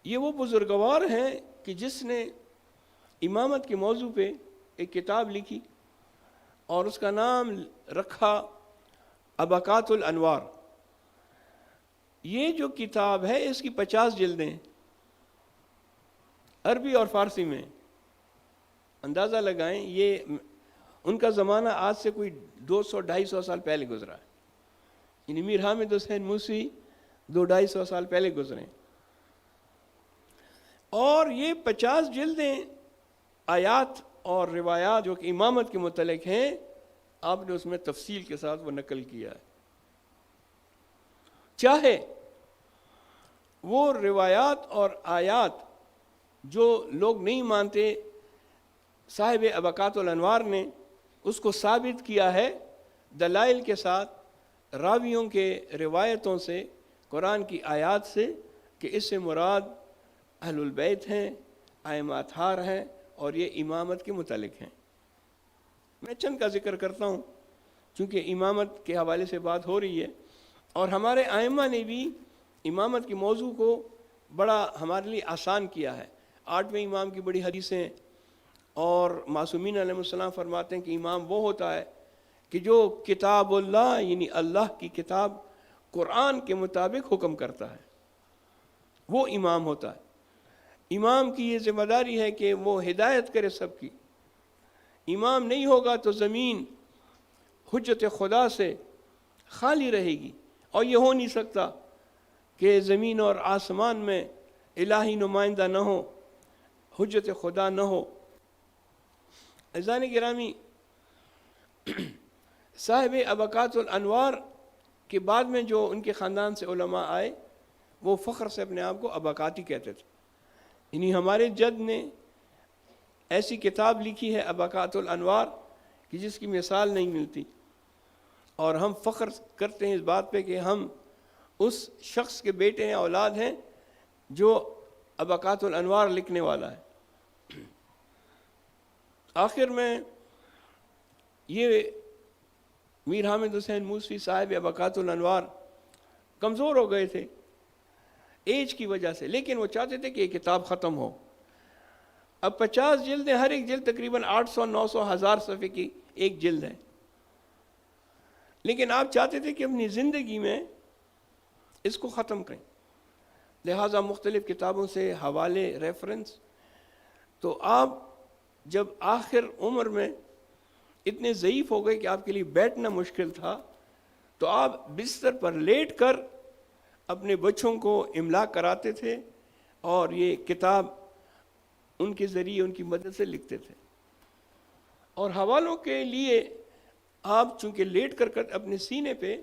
یہ وہ بزرگوار ہیں کہ جس نے امامت کے موضوع پہ ایک کتاب لکھی اور اس کا نام رکھا ابقات الانوار. یہ جو کتاب ہے اس کی 50 جلدیں عربی اور فارسی میں. اندازہ لگائیں یہ ان کا زمانہ آج سے کوئی 200-250 سال پہلے گزرا ہے. یعنی میر حامد حسین موسوی 200-250 سال پہلے گزرے. اور یہ 50 جلدیں آیات اور روایات جو کہ امامت کے متعلق ہیں، آپ نے اس میں تفصیل کے ساتھ وہ نقل کیا ہے. چاہے وہ روایات اور آیات جو لوگ نہیں مانتے، صاحب ابقات الانوار نے اس کو ثابت کیا ہے دلائل کے ساتھ، راویوں کے روایتوں سے، قرآن کی آیات سے، کہ اس سے مراد اہل البیت ہیں، ائمہ اطہار ہیں اور یہ امامت کے متعلق ہیں. میں چند کا ذکر کرتا ہوں چونکہ امامت کے حوالے سے بات ہو رہی ہے، اور ہمارے ائمہ نے بھی امامت کے موضوع کو بڑا ہمارے لیے آسان کیا ہے. 8ویں امام کی بڑی حدیثیں، اور معصومین علیہ السلام فرماتے ہیں کہ امام وہ ہوتا ہے کہ جو کتاب اللہ یعنی اللہ کی کتاب قرآن کے مطابق حکم کرتا ہے، وہ امام ہوتا ہے. امام کی یہ ذمہ داری ہے کہ وہ ہدایت کرے سب کی. امام نہیں ہوگا تو زمین حجت خدا سے خالی رہے گی، اور یہ ہو نہیں سکتا کہ زمین اور آسمان میں الہی نمائندہ نہ ہو، حجت خدا نہ ہو. عزیزان گرامی، صاحب ابقات الانوار کے بعد میں جو ان کے خاندان سے علماء آئے، وہ فخر سے اپنے آپ کو ابقاتی کہتے تھے. یعنی ہمارے جد نے ایسی کتاب لکھی ہے ابقات الانوار کہ جس کی مثال نہیں ملتی، اور ہم فخر کرتے ہیں اس بات پہ کہ ہم اس شخص کے بیٹے ہیں، اولاد ہیں جو ابقات الانوار لکھنے والا ہے. آخر میں یہ میر حامد حسین موسوی صاحب ابقات الانوار کمزور ہو گئے تھے ایج کی وجہ سے، لیکن وہ چاہتے تھے کہ یہ کتاب ختم ہو. اب 50 جلدیں، ہر ایک جلد تقریباً 800-900-1000 صفحے کی ایک جلد ہے، لیکن آپ چاہتے تھے کہ اپنی زندگی میں اس کو ختم کریں. لہٰذا مختلف کتابوں سے حوالے، ریفرنس. تو آپ جب آخر عمر میں اتنے ضعیف ہو گئے کہ آپ کے لیے بیٹھنا مشکل تھا، تو آپ بستر پر لیٹ کر اپنے بچوں کو املا کراتے تھے اور یہ کتاب ان کے ذریعے ان کی مدد سے لکھتے تھے. اور حوالوں کے لیے آپ چونکہ لیٹ کر اپنے سینے پہ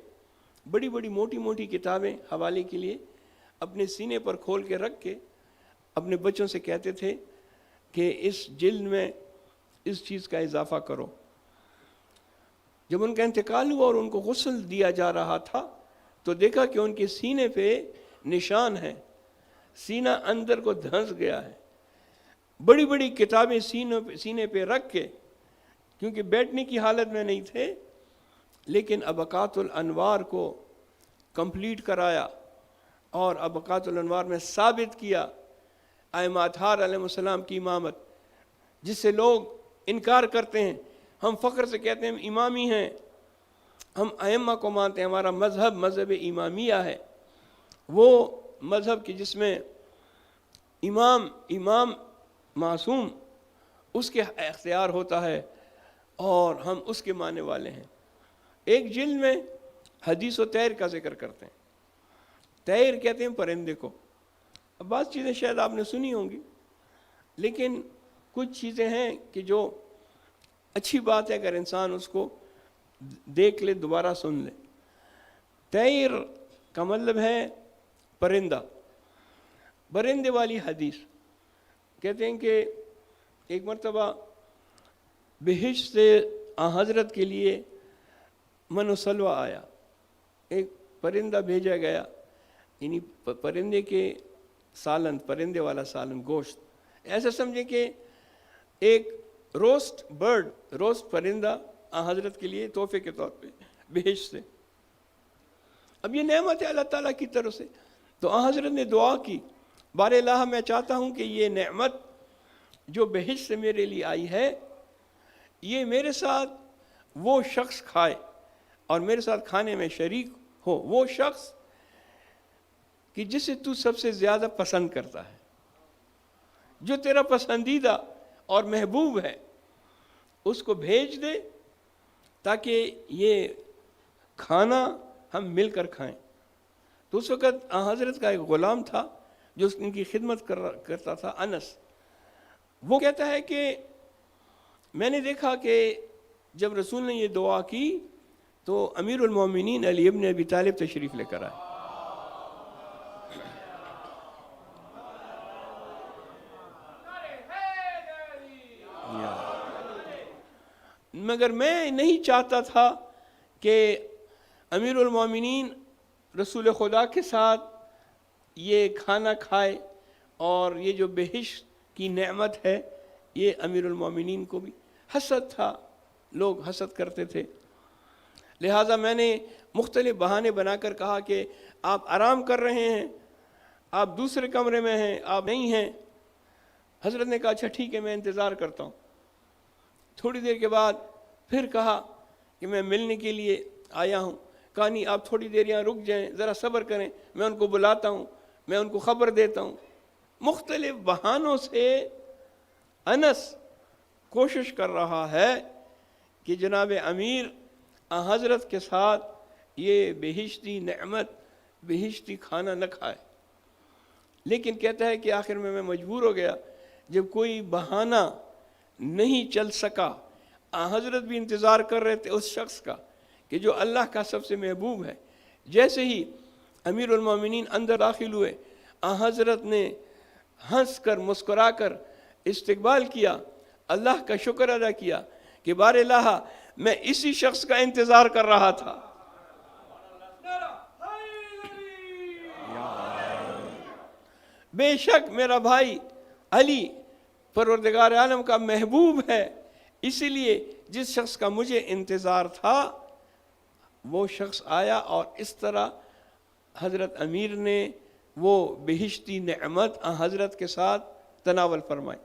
بڑی بڑی موٹی موٹی کتابیں حوالے کے لیے اپنے سینے پر کھول کے رکھ کے اپنے بچوں سے کہتے تھے کہ اس جلد میں اس چیز کا اضافہ کرو. جب ان کا انتقال ہوا اور ان کو غسل دیا جا رہا تھا تو دیکھا کہ ان کے سینے پہ نشان ہے, سینہ اندر کو دھنس گیا ہے. بڑی بڑی کتابیں سینے پہ رکھ کے, کیونکہ بیٹھنے کی حالت میں نہیں تھے, لیکن ابقات الانوار کو کمپلیٹ کرایا اور ابقات الانوار میں ثابت کیا ائمہ اطہار علیہ السلام کی امامت, جس سے لوگ انکار کرتے ہیں. ہم فخر سے کہتے ہیں ہم امامی ہیں, ہم ائمہ کو مانتے ہیں, ہمارا مذہب امامیہ ہے, وہ مذہب کی جس میں امام معصوم اس کے اختیار ہوتا ہے اور ہم اس کے ماننے والے ہیں. ایک جلد میں حدیث و طیر کا ذکر کرتے ہیں. طیر کہتے ہیں پرندے کو. اب بعض چیزیں شاید آپ نے سنی ہوں گی, لیکن کچھ چیزیں ہیں کہ جو اچھی بات ہے اگر انسان اس کو دیکھ لے, دوبارہ سن لے. طیر کا مطلب ہے پرندہ, پرندے والی حدیث. کہتے ہیں کہ ایک مرتبہ بہشت سے حضرت کے لیے من و سلوہ آیا, ایک پرندہ بھیجا گیا, یعنی پرندے کے سالن, پرندے والا سالن, گوشت. ایسا سمجھیں کہ ایک روسٹ برڈ, روسٹ پرندہ حضرت کے لیے تحفے کے طور پہ بہشت سے. اب یہ نعمت ہے اللہ تعالیٰ کی طرف سے. تو حضرت نے دعا کی, بار الہ میں چاہتا ہوں کہ یہ نعمت جو بہشت سے میرے لیے آئی ہے, یہ میرے ساتھ وہ شخص کھائے اور میرے ساتھ کھانے میں شریک ہو, وہ شخص کہ جسے تو سب سے زیادہ پسند کرتا ہے, جو تیرا پسندیدہ اور محبوب ہے, اس کو بھیج دے تاکہ یہ کھانا ہم مل کر کھائیں. تو اس وقت حضرت کا ایک غلام تھا جو ان کی خدمت کرتا تھا, انس. وہ کہتا ہے کہ میں نے دیکھا کہ جب رسول نے یہ دعا کی تو امیر المومنین علی ابن ابی طالب تشریف لے کر آئے. مگر میں نہیں چاہتا تھا کہ امیر المومنین رسول خدا کے ساتھ یہ کھانا کھائے, اور یہ جو بہشت کی نعمت ہے یہ امیر المومنین کو بھی حسد تھا, لوگ حسد کرتے تھے. لہٰذا میں نے مختلف بہانے بنا کر کہا کہ آپ آرام کر رہے ہیں, آپ دوسرے کمرے میں ہیں, آپ نہیں ہیں. حضرت نے کہا اچھا ٹھیک ہے, میں انتظار کرتا ہوں. تھوڑی دیر کے بعد پھر کہا کہ میں ملنے کے لیے آیا ہوں. کہا نہیں, آپ تھوڑی دیر یہاں رک جائیں, ذرا صبر کریں, میں ان کو بلاتا ہوں, میں ان کو خبر دیتا ہوں. مختلف بہانوں سے انس کوشش کر رہا ہے کہ جناب امیر حضرت کے ساتھ یہ بہشتی نعمت, بہشتی کھانا نہ کھائے. لیکن کہتا ہے کہ آخر میں مجبور ہو گیا, جب کوئی بہانہ نہیں چل سکا. حضرت بھی انتظار کر رہے تھے اس شخص کا کہ جو اللہ کا سب سے محبوب ہے. جیسے ہی امیر المومنین اندر داخل ہوئے, حضرت نے ہنس کر مسکرا کر استقبال کیا, اللہ کا شکر ادا کیا کہ بار الہ میں اسی شخص کا انتظار کر رہا تھا. بے شک میرا بھائی علی پروردگار عالم کا محبوب ہے, اسی لیے جس شخص کا مجھے انتظار تھا وہ شخص آیا, اور اس طرح حضرت امیر نے وہ بہشتی نعمت حضرت کے ساتھ تناول فرمائی.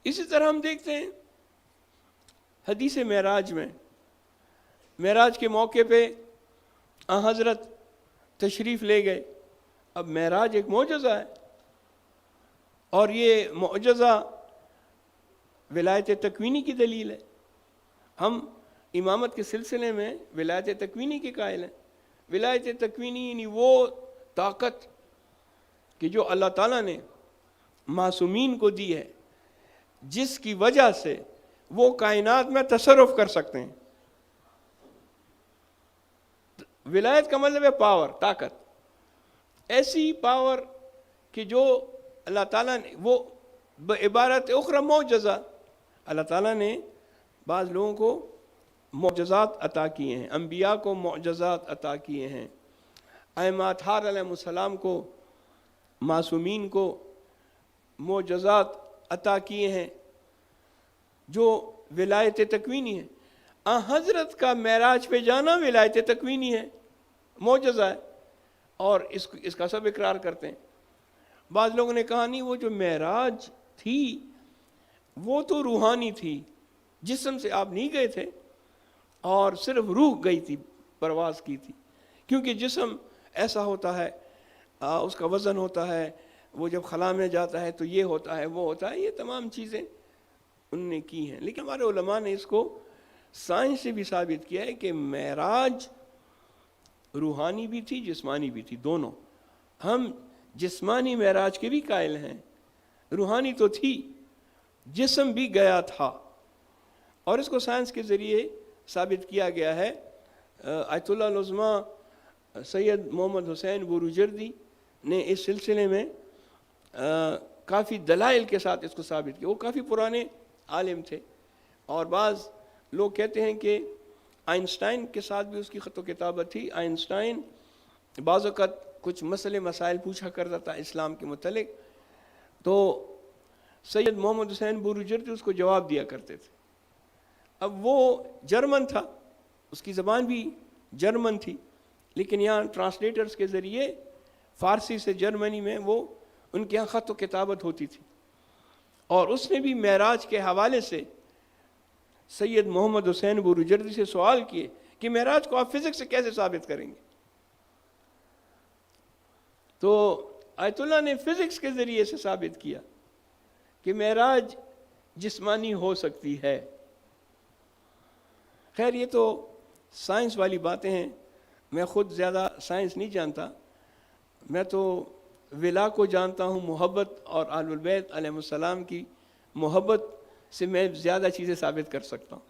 اسی طرح ہم دیکھتے ہیں حدیث معراج میں, معراج کے موقع پہ حضرت تشریف لے گئے. اب معراج ایک معجزہ ہے, اور یہ معجزہ ولایت تکوینی کی دلیل ہے. ہم امامت کے سلسلے میں ولایت تکوینی کے قائل ہیں. ولایت تکوینی یعنی وہ طاقت کہ جو اللہ تعالیٰ نے معصومین کو دی ہے، جس کی وجہ سے وہ کائنات میں تصرف کر سکتے ہیں۔ ولایت کا مطلب ہے پاور، طاقت، ایسی پاور کہ جو اللہ تعالیٰ نے، وہ بعبارت اخرى معجزہ، اللہ تعالیٰ نے بعض لوگوں کو معجزات عطا کیے ہیں، انبیاء کو معجزات عطا کیے ہیں، ائمہ اطہار علیہ السلام کو، معصومین کو معجزات عطا کیے ہیں جو ولایت تکوینی ہے۔ حضرت کا معراج پہ جانا ولایت تکوینی ہے، معجزہ ہے، اور اس کا سب اقرار کرتے ہیں۔ بعض لوگوں نے کہا نہیں، وہ جو معراج تھی وہ تو روحانی تھی، جسم سے آپ نہیں گئے تھے، اور صرف روح گئی تھی، پرواز کی تھی، کیونکہ جسم ایسا ہوتا ہے، اس کا وزن ہوتا ہے، وہ جب خلا میں جاتا ہے تو یہ ہوتا ہے، وہ ہوتا ہے، یہ تمام چیزیں ان نے کی ہیں۔ لیکن ہمارے علماء نے اس کو سائنس سے بھی ثابت کیا ہے کہ معراج روحانی بھی تھی، جسمانی بھی تھی، دونوں۔ ہم جسمانی معراج کے بھی قائل ہیں، روحانی تو تھی، جسم بھی گیا تھا، اور اس کو سائنس کے ذریعے ثابت کیا گیا ہے۔ آیت اللہ العظمیٰ سید محمد حسین بروجردی نے اس سلسلے میں کافی دلائل کے ساتھ اس کو ثابت کیا۔ وہ کافی پرانے عالم تھے، اور بعض لوگ کہتے ہیں کہ آئنسٹائن کے ساتھ بھی اس کی خط و کتابت تھی۔ آئنسٹائن بعض اوقات کچھ مسائل پوچھا کرتا تھا اسلام کے متعلق، تو سید محمد حسین بروجردی اس کو جواب دیا کرتے تھے۔ اب وہ جرمن تھا، اس کی زبان بھی جرمن تھی، لیکن یہاں ٹرانسلیٹرز کے ذریعے فارسی سے جرمنی میں وہ ان کے یہاں خط و کتابت ہوتی تھی، اور اس نے بھی معراج کے حوالے سے سید محمد حسین بروجردی سے سوال کیے کہ معراج کو آپ فزکس سے کیسے ثابت کریں گے؟ تو آیت اللہ نے فزکس کے ذریعے سے ثابت کیا کہ معراج جسمانی ہو سکتی ہے۔ خیر یہ تو سائنس والی باتیں ہیں، میں خود زیادہ سائنس نہیں جانتا، میں تو ولا کو جانتا ہوں، محبت اور آل البیت علیہ السلام کی محبت سے میں زیادہ چیزیں ثابت کر سکتا ہوں۔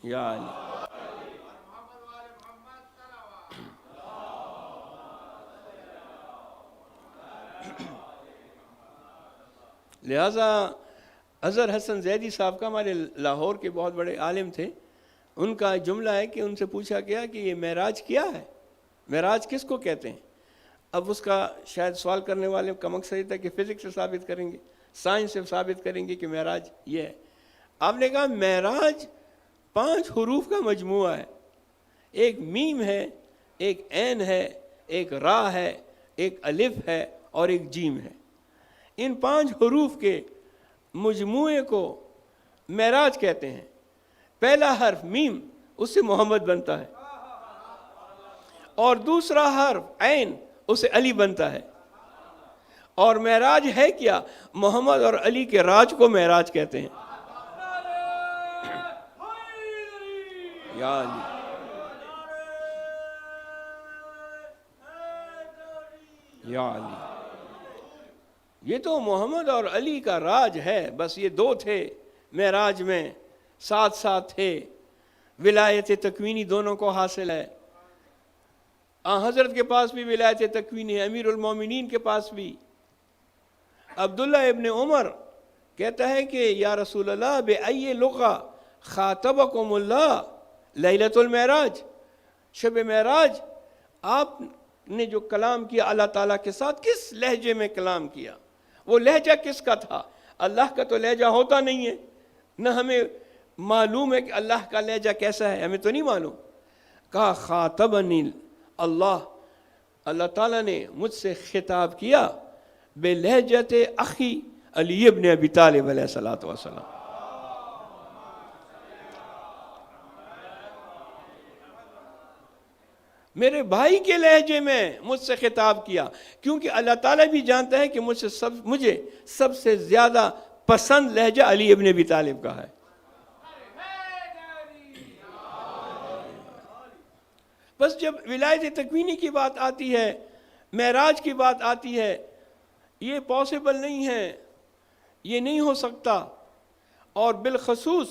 یا علی لہٰذا اظہر حسن زیدی صاحب کا، ہمارے لاہور کے بہت بڑے عالم تھے، ان کا جملہ ہے کہ ان سے پوچھا گیا کہ یہ معراج کیا ہے، معراج کس کو کہتے ہیں؟ اب اس کا شاید سوال کرنے والے کا مقصد یہ تھا کہ فزکس سے ثابت کریں گے، سائنس سے ثابت کریں گے کہ معراج یہ ہے۔ آپ نے کہا معراج 5 حروف کا مجموعہ ہے، ایک میم ہے، ایک عین ہے، ایک را ہے، ایک الف ہے، اور ایک جیم ہے۔ ان 5 حروف کے مجموعے کو معراج کہتے ہیں۔ پہلا حرف میم، اس سے محمد بنتا ہے، اور دوسرا حرف عین، اس سے علی بنتا ہے۔ اور معراج ہے کیا؟ محمد اور علی کے راج کو معراج کہتے ہیں۔ یا علی یا علی، یہ تو محمد اور علی کا راج ہے، بس یہ 2 تھے معراج میں، ساتھ ساتھ تھے، ولایت تکوینی دونوں کو حاصل ہے۔ حضرت کے پاس بھی ولایت تکوینی ہے، امیر المومنین کے پاس بھی۔ عبداللہ ابن عمر کہتا ہے کہ یا رسول اللہ بأی لغہ خاطبکم اللہ لیلۃ المعراج، شب معراج آپ نے جو کلام کیا اللہ تعالیٰ کے ساتھ، کس لہجے میں کلام کیا؟ وہ لہجہ کس کا تھا؟ اللہ کا تو لہجہ ہوتا نہیں ہے، نہ ہمیں معلوم ہے کہ اللہ کا لہجہ کیسا ہے، ہمیں تو نہیں معلوم۔ کہا خاطبنی اللہ تعالیٰ نے مجھ سے خطاب کیا بے لہجت اخی علی ابن ابی طالب علیہ الصلوۃ والسلام۔ میرے بھائی کے لہجے میں مجھ سے خطاب کیا، کیونکہ اللہ تعالیٰ بھی جانتا ہے کہ مجھے سب سے زیادہ پسند لہجہ علی ابن ابی طالب کا ہے۔ بس جب ولایت تکوینی کی بات آتی ہے، معراج کی بات آتی ہے، یہ پاسبل نہیں ہے، یہ نہیں ہو سکتا۔ اور بالخصوص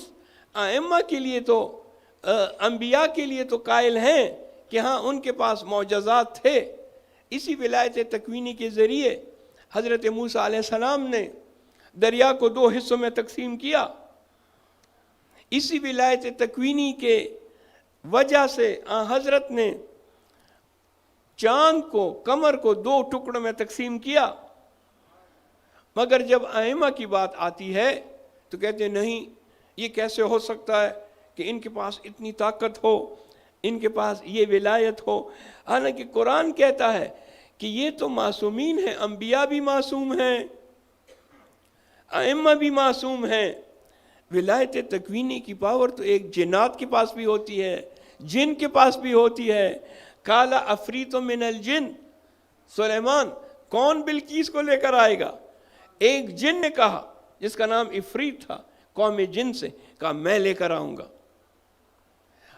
ائمہ کے لیے تو انبیاء کے لیے تو قائل ہیں کہ ہاں ان کے پاس معجزات تھے۔ اسی ولایت تکوینی کے ذریعے حضرت موسیٰ علیہ السلام نے دریا کو 2 حصوں میں تقسیم کیا۔ اسی ولایت تکوینی کے وجہ سے حضرت نے چاند کو، قمر کو 2 ٹکڑوں میں تقسیم کیا۔ مگر جب ائمہ کی بات آتی ہے تو کہتے ہیں نہیں، یہ کیسے ہو سکتا ہے کہ ان کے پاس اتنی طاقت ہو، ان کے پاس یہ ولایت ہو۔ حالانکہ قرآن کہتا ہے کہ یہ تو معصومین ہیں، انبیاء بھی معصوم ہیں، ائمہ بھی معصوم ہیں۔ ولایت تکوینی کی پاور تو ایک جنات کے پاس بھی ہوتی ہے، جن کے پاس بھی ہوتی ہے۔ کالا افریت من الجن، سلیمان کون بلقیس کو لے کر آئے گا؟ ایک جن نے کہا جس کا نام افریت تھا، قوم جن سے کہا میں لے کر آؤں گا۔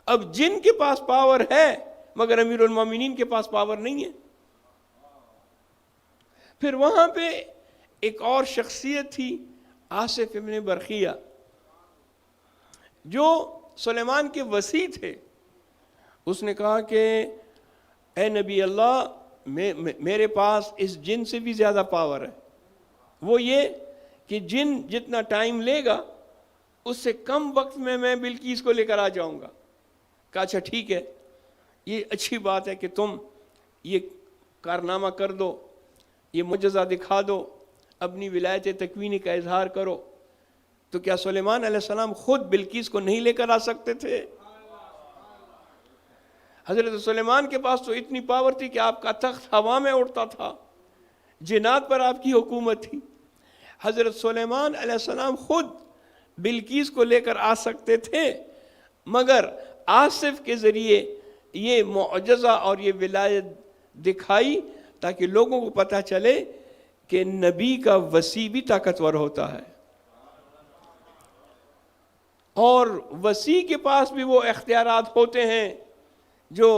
اب جن کے پاس پاور ہے مگر امیر المومنین کے پاس پاور نہیں ہے۔ پھر وہاں پہ ایک اور شخصیت تھی، آصف ابن برقیہ، جو سلیمان کے وصی تھے۔ اس نے کہا کہ اے نبی اللہ، میرے پاس اس جن سے بھی زیادہ پاور ہے۔ وہ یہ کہ جن جتنا ٹائم لے گا اس سے کم وقت میں بلقیس کو لے کر آ جاؤں گا۔ کہا اچھا ٹھیک ہے، یہ اچھی بات ہے کہ تم یہ کارنامہ کر دو، یہ معجزہ دکھا دو، اپنی ولایت تکوینی کا اظہار کرو۔ تو کیا سلیمان علیہ السلام خود بلقیس کو نہیں لے کر آ سکتے تھے؟ حضرت سلیمان کے پاس تو اتنی پاور تھی کہ آپ کا تخت ہوا میں اڑتا تھا، جنات پر آپ کی حکومت تھی۔ حضرت سلیمان علیہ السلام خود بلقیس کو لے کر آ سکتے تھے، مگر آصف کے ذریعے یہ معجزہ اور یہ ولایت دکھائی تاکہ لوگوں کو پتہ چلے کہ نبی کا وصی بھی طاقتور ہوتا ہے، اور وصی کے پاس بھی وہ اختیارات ہوتے ہیں جو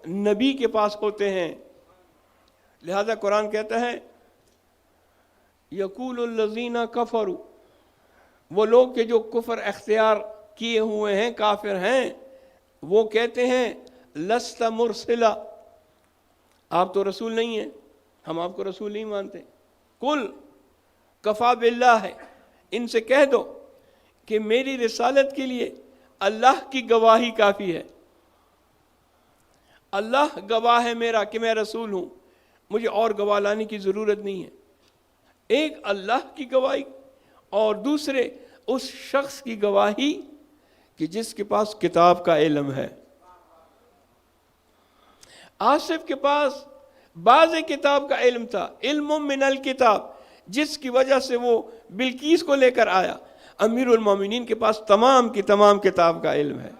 نبی کے پاس ہوتے ہیں۔ لہذا قرآن کہتا ہے یقول الذین کفروا، وہ لوگ کہ جو کفر اختیار کیے ہوئے ہیں، کافر ہیں، وہ کہتے ہیں لست مرسلا، آپ تو رسول نہیں ہیں، ہم آپ کو رسول نہیں مانتے۔ قل کفا باللہ ہے، ان سے کہہ دو کہ میری رسالت کے لیے اللہ کی گواہی کافی ہے۔ اللہ گواہ ہے میرا کہ میں رسول ہوں، مجھے اور گواہ لانے کی ضرورت نہیں ہے۔ ایک اللہ کی گواہی اور دوسرے اس شخص کی گواہی کہ جس کے پاس کتاب کا علم ہے۔ آصف کے پاس بعض کتاب کا علم تھا، علم من الکتاب، جس کی وجہ سے وہ بلقیس کو لے کر آیا۔ امیر المومنین کے پاس تمام کی تمام کتاب کا علم ہے۔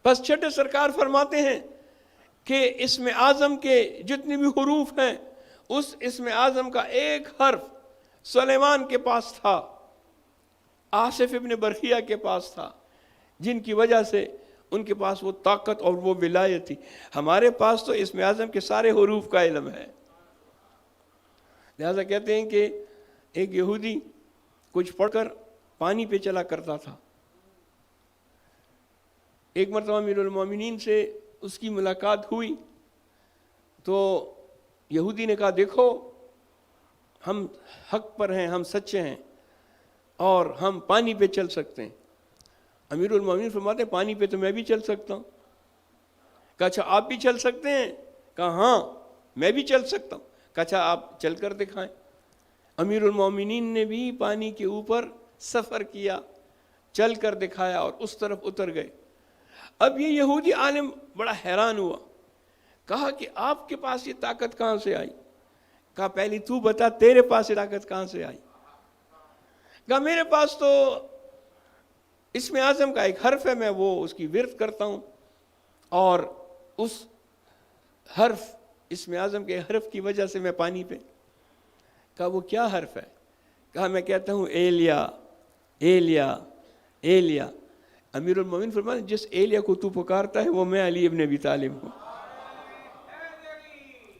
بس چھٹے سرکار فرماتے ہیں کہ اسم اعظم کے جتنے بھی حروف ہیں، اس اسم اعظم کا ایک حرف سلیمان کے پاس تھا، آصف ابن برقیہ کے پاس تھا، جن کی وجہ سے ان کے پاس وہ طاقت اور وہ ولایت تھی۔ ہمارے پاس تو اسم اعظم کے سارے حروف کا علم ہے۔ لہذا کہتے ہیں کہ ایک یہودی کچھ پڑھ کر پانی پہ چلا کرتا تھا۔ ایک مرتبہ امیر المومنین سے اس کی ملاقات ہوئی تو یہودی نے کہا دیکھو ہم حق پر ہیں، ہم سچے ہیں اور ہم پانی پہ چل سکتے ہیں۔ امیر المومنین فرماتے ہیں پانی پہ تو میں بھی چل سکتا ہوں۔ کہا اچھا آپ بھی چل سکتے ہیں؟ کہا ہاں میں بھی چل سکتا ہوں۔ کہا اچھا آپ چل کر دکھائیں۔ امیر المومنین نے بھی پانی کے اوپر سفر کیا، چل کر دکھایا اور اس طرف اتر گئے۔ اب یہ یہودی عالم بڑا حیران ہوا، کہا کہ آپ کے پاس یہ طاقت کہاں سے آئی؟ کہا پہلی تو بتا تیرے پاس یہ طاقت کہاں سے آئی؟ کہا میرے پاس تو اسم اعظم کا ایک حرف ہے، میں وہ اس کی ورد کرتا ہوں اور اس حرف اسم اعظم کے حرف کی وجہ سے میں پانی پہ۔ کہا وہ کیا حرف ہے؟ کہا میں کہتا ہوں ایلیا ایلیا ایلیا۔ امیر المومنین فرماتے ہیں جس ایلیا کو تو پکارتا ہے وہ میں علی ابن ابی طالب ہوں.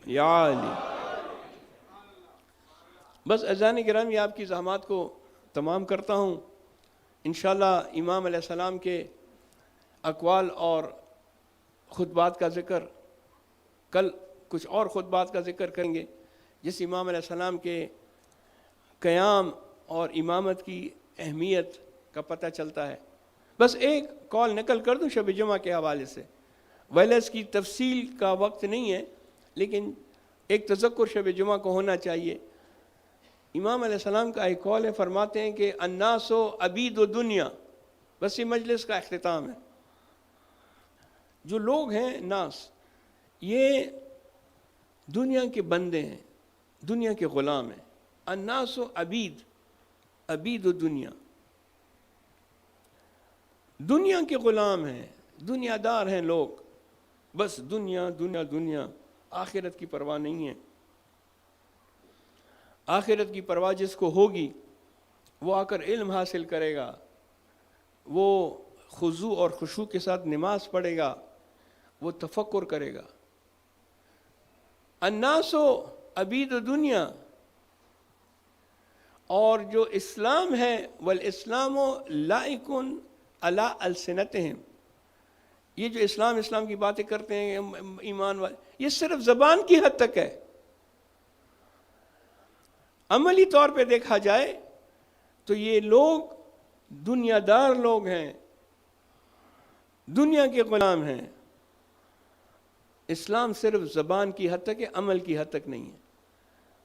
یا علی. بس اذان گرامی آپ کی زحمات کو تمام کرتا ہوں. انشاءاللہ امام علیہ السلام کے اقوال اور خطبات کا ذکر کل کچھ اور خطبات کا ذکر کریں گے جس امام علیہ السلام کے قیام اور امامت کی اہمیت کا پتہ چلتا ہے. بس ایک کال نقل کر دوں شب جمعہ کے حوالے سے، ویسے اس کی تفصیل کا وقت نہیں ہے لیکن ایک تذکر شب جمعہ کو ہونا چاہیے. امام علیہ السلام کا ایک قول ہے، فرماتے ہیں کہ الناس عبید دنیا. بس یہ مجلس کا اختتام ہے. جو لوگ ہیں ناس، یہ دنیا کے بندے ہیں، دنیا کے غلام ہیں. الناس عبید دنیا، دنیا کے غلام ہیں، دنیا دار ہیں لوگ. بس دنیا دنیا دنیا، آخرت کی پرواہ نہیں ہے. آخرت کی پرواہ جس کو ہوگی وہ آ کر علم حاصل کرے گا، وہ خضوع اور خشوع کے ساتھ نماز پڑھے گا، وہ تفکر کرے گا. الناس عبید دنیا. اور جو اسلام ہے والاسلام لائق علی السنتہم، یہ جو اسلام کی باتیں کرتے ہیں ایمان والے، یہ صرف زبان کی حد تک ہے. عملی طور پہ دیکھا جائے تو یہ لوگ دنیا دار لوگ ہیں، دنیا کے غلام ہیں. اسلام صرف زبان کی حد تک ہے، عمل کی حد تک نہیں ہے.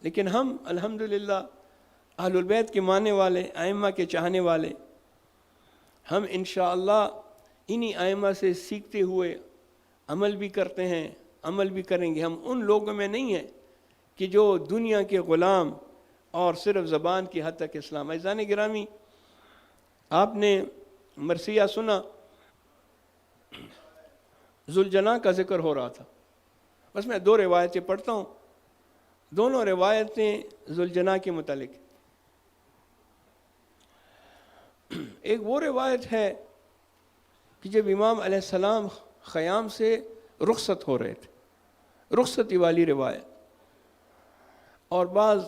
لیکن ہم الحمدللہ اہل البیت کے ماننے والے، ائمہ کے چاہنے والے، ہم انشاءاللہ انہی ائمہ سے سیکھتے ہوئے عمل بھی کرتے ہیں، عمل بھی کریں گے. ہم ان لوگوں میں نہیں ہیں کہ جو دنیا کے غلام اور صرف زبان کی حد تک اسلام. عزیزان گرامی، آپ نے مرثیہ سنا، ذوالجناح کا ذکر ہو رہا تھا. بس میں دو روایتیں پڑھتا ہوں، دونوں روایتیں ذوالجناح کے متعلق. ایک وہ روایت ہے کہ جب امام علیہ السلام خیام سے رخصت ہو رہے تھے، رخصتی والی روایت. اور بعض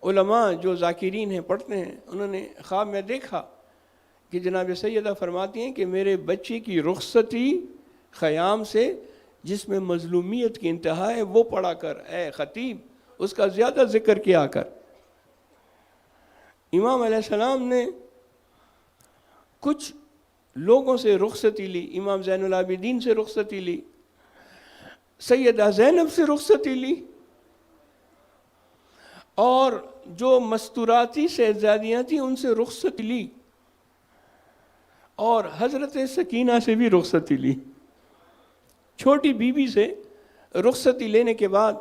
علماء جو ذاکرین ہیں، پڑھتے ہیں، انہوں نے خواب میں دیکھا کہ جناب سیدہ فرماتی ہیں کہ میرے بچے کی رخصتی خیام سے جس میں مظلومیت کی انتہا ہے وہ پڑھا کر، اے خطیب اس کا زیادہ ذکر کیا کر. امام علیہ السلام نے کچھ لوگوں سے رخصتی لی، امام زین العابدین سے رخصتی لی، سیدہ زینب سے رخصتی لی، اور جو مستوراتی شہزادیاں تھیں ان سے رخصتی لی، اور حضرت سکینہ سے بھی رخصتی لی. چھوٹی بی بی سے رخصتی لینے کے بعد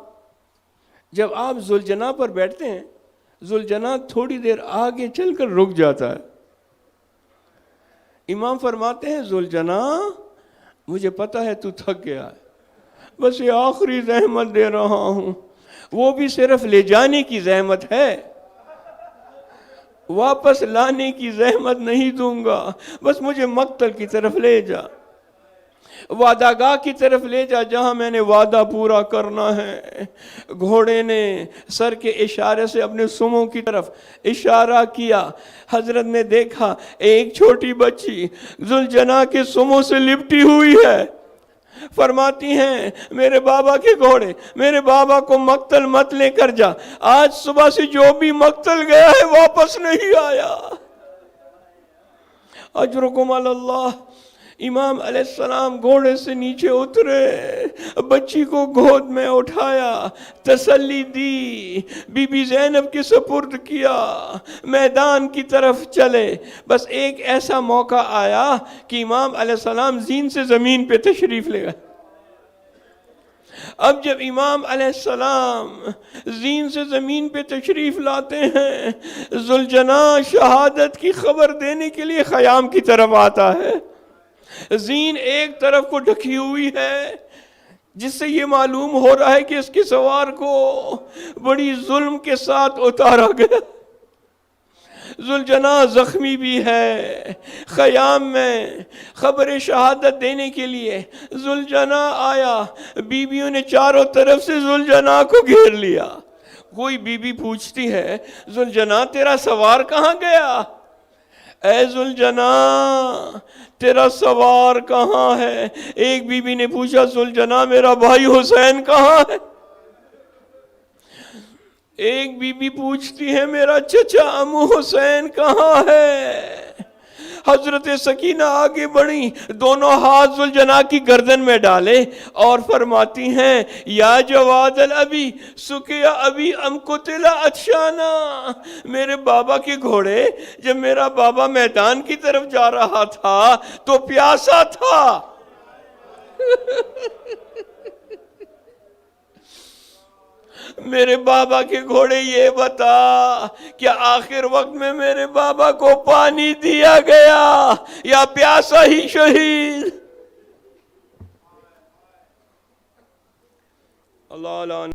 جب آپ ذوالجناح پر بیٹھتے ہیں، ذوالجناح تھوڑی دیر آگے چل کر رک جاتا ہے. امام فرماتے ہیں ذوالجناح مجھے پتہ ہے تو تھک گیا ہے، بس یہ آخری زحمت دے رہا ہوں، وہ بھی صرف لے جانے کی زحمت ہے، واپس لانے کی زحمت نہیں دوں گا. بس مجھے مقتل کی طرف لے جا، وعدہ گاہ کی طرف لے جا جہاں میں نے وعدہ پورا کرنا ہے. گھوڑے نے سر کے اشارے سے اپنے سموں کی طرف اشارہ کیا. حضرت نے دیکھا ایک چھوٹی بچی ذوالجناح کے سموں سے لپٹی ہوئی ہے. فرماتی ہیں میرے بابا کے گھوڑے، میرے بابا کو مقتل مت لے کر جا، آج صبح سے جو بھی مقتل گیا ہے واپس نہیں آیا. اجرکم علی اللہ. امام علیہ السلام گھوڑے سے نیچے اترے، بچی کو گود میں اٹھایا، تسلی دی، بی بی زینب کے سپرد کیا، میدان کی طرف چلے. بس ایک ایسا موقع آیا کہ امام علیہ السلام زین سے زمین پہ تشریف لے گئے. اب جب امام علیہ السلام زین سے زمین پہ تشریف لاتے ہیں، ذوالجناح شہادت کی خبر دینے کے لیے خیام کی طرف آتا ہے. زین ایک طرف کو ڈھکی ہوئی ہے جس سے یہ معلوم ہو رہا ہے کہ اس کے سوار کو بڑی ظلم کے ساتھ اتارا گیا. ذوالجناح زخمی بھی ہے. خیام میں خبر شہادت دینے کے لیے ذوالجناح آیا، بیویوں نے چاروں طرف سے ذوالجناح کو گھیر لیا. کوئی بی بی پوچھتی ہے ذوالجناح تیرا سوار کہاں گیا؟ اے ذوالجناح تیرا سوار کہاں ہے؟ ایک بی بی نے پوچھا ذوالجناح میرا بھائی حسین کہاں ہے؟ ایک بی بی پوچھتی ہے میرا چچا عمو حسین کہاں ہے؟ حضرت سکینہ آگے بڑھی، دونوں ہاتھ ذوالجناح کی گردن میں ڈالے اور فرماتی ہیں یا جواد الابی سکیا ابی ام قتل عطشانا. میرے بابا کے گھوڑے جب میرا بابا میدان کی طرف جا رہا تھا تو پیاسا تھا. میرے بابا کے گھوڑے یہ بتا کہ آخر وقت میں میرے بابا کو پانی دیا گیا یا پیاسا ہی شہید؟ اللہ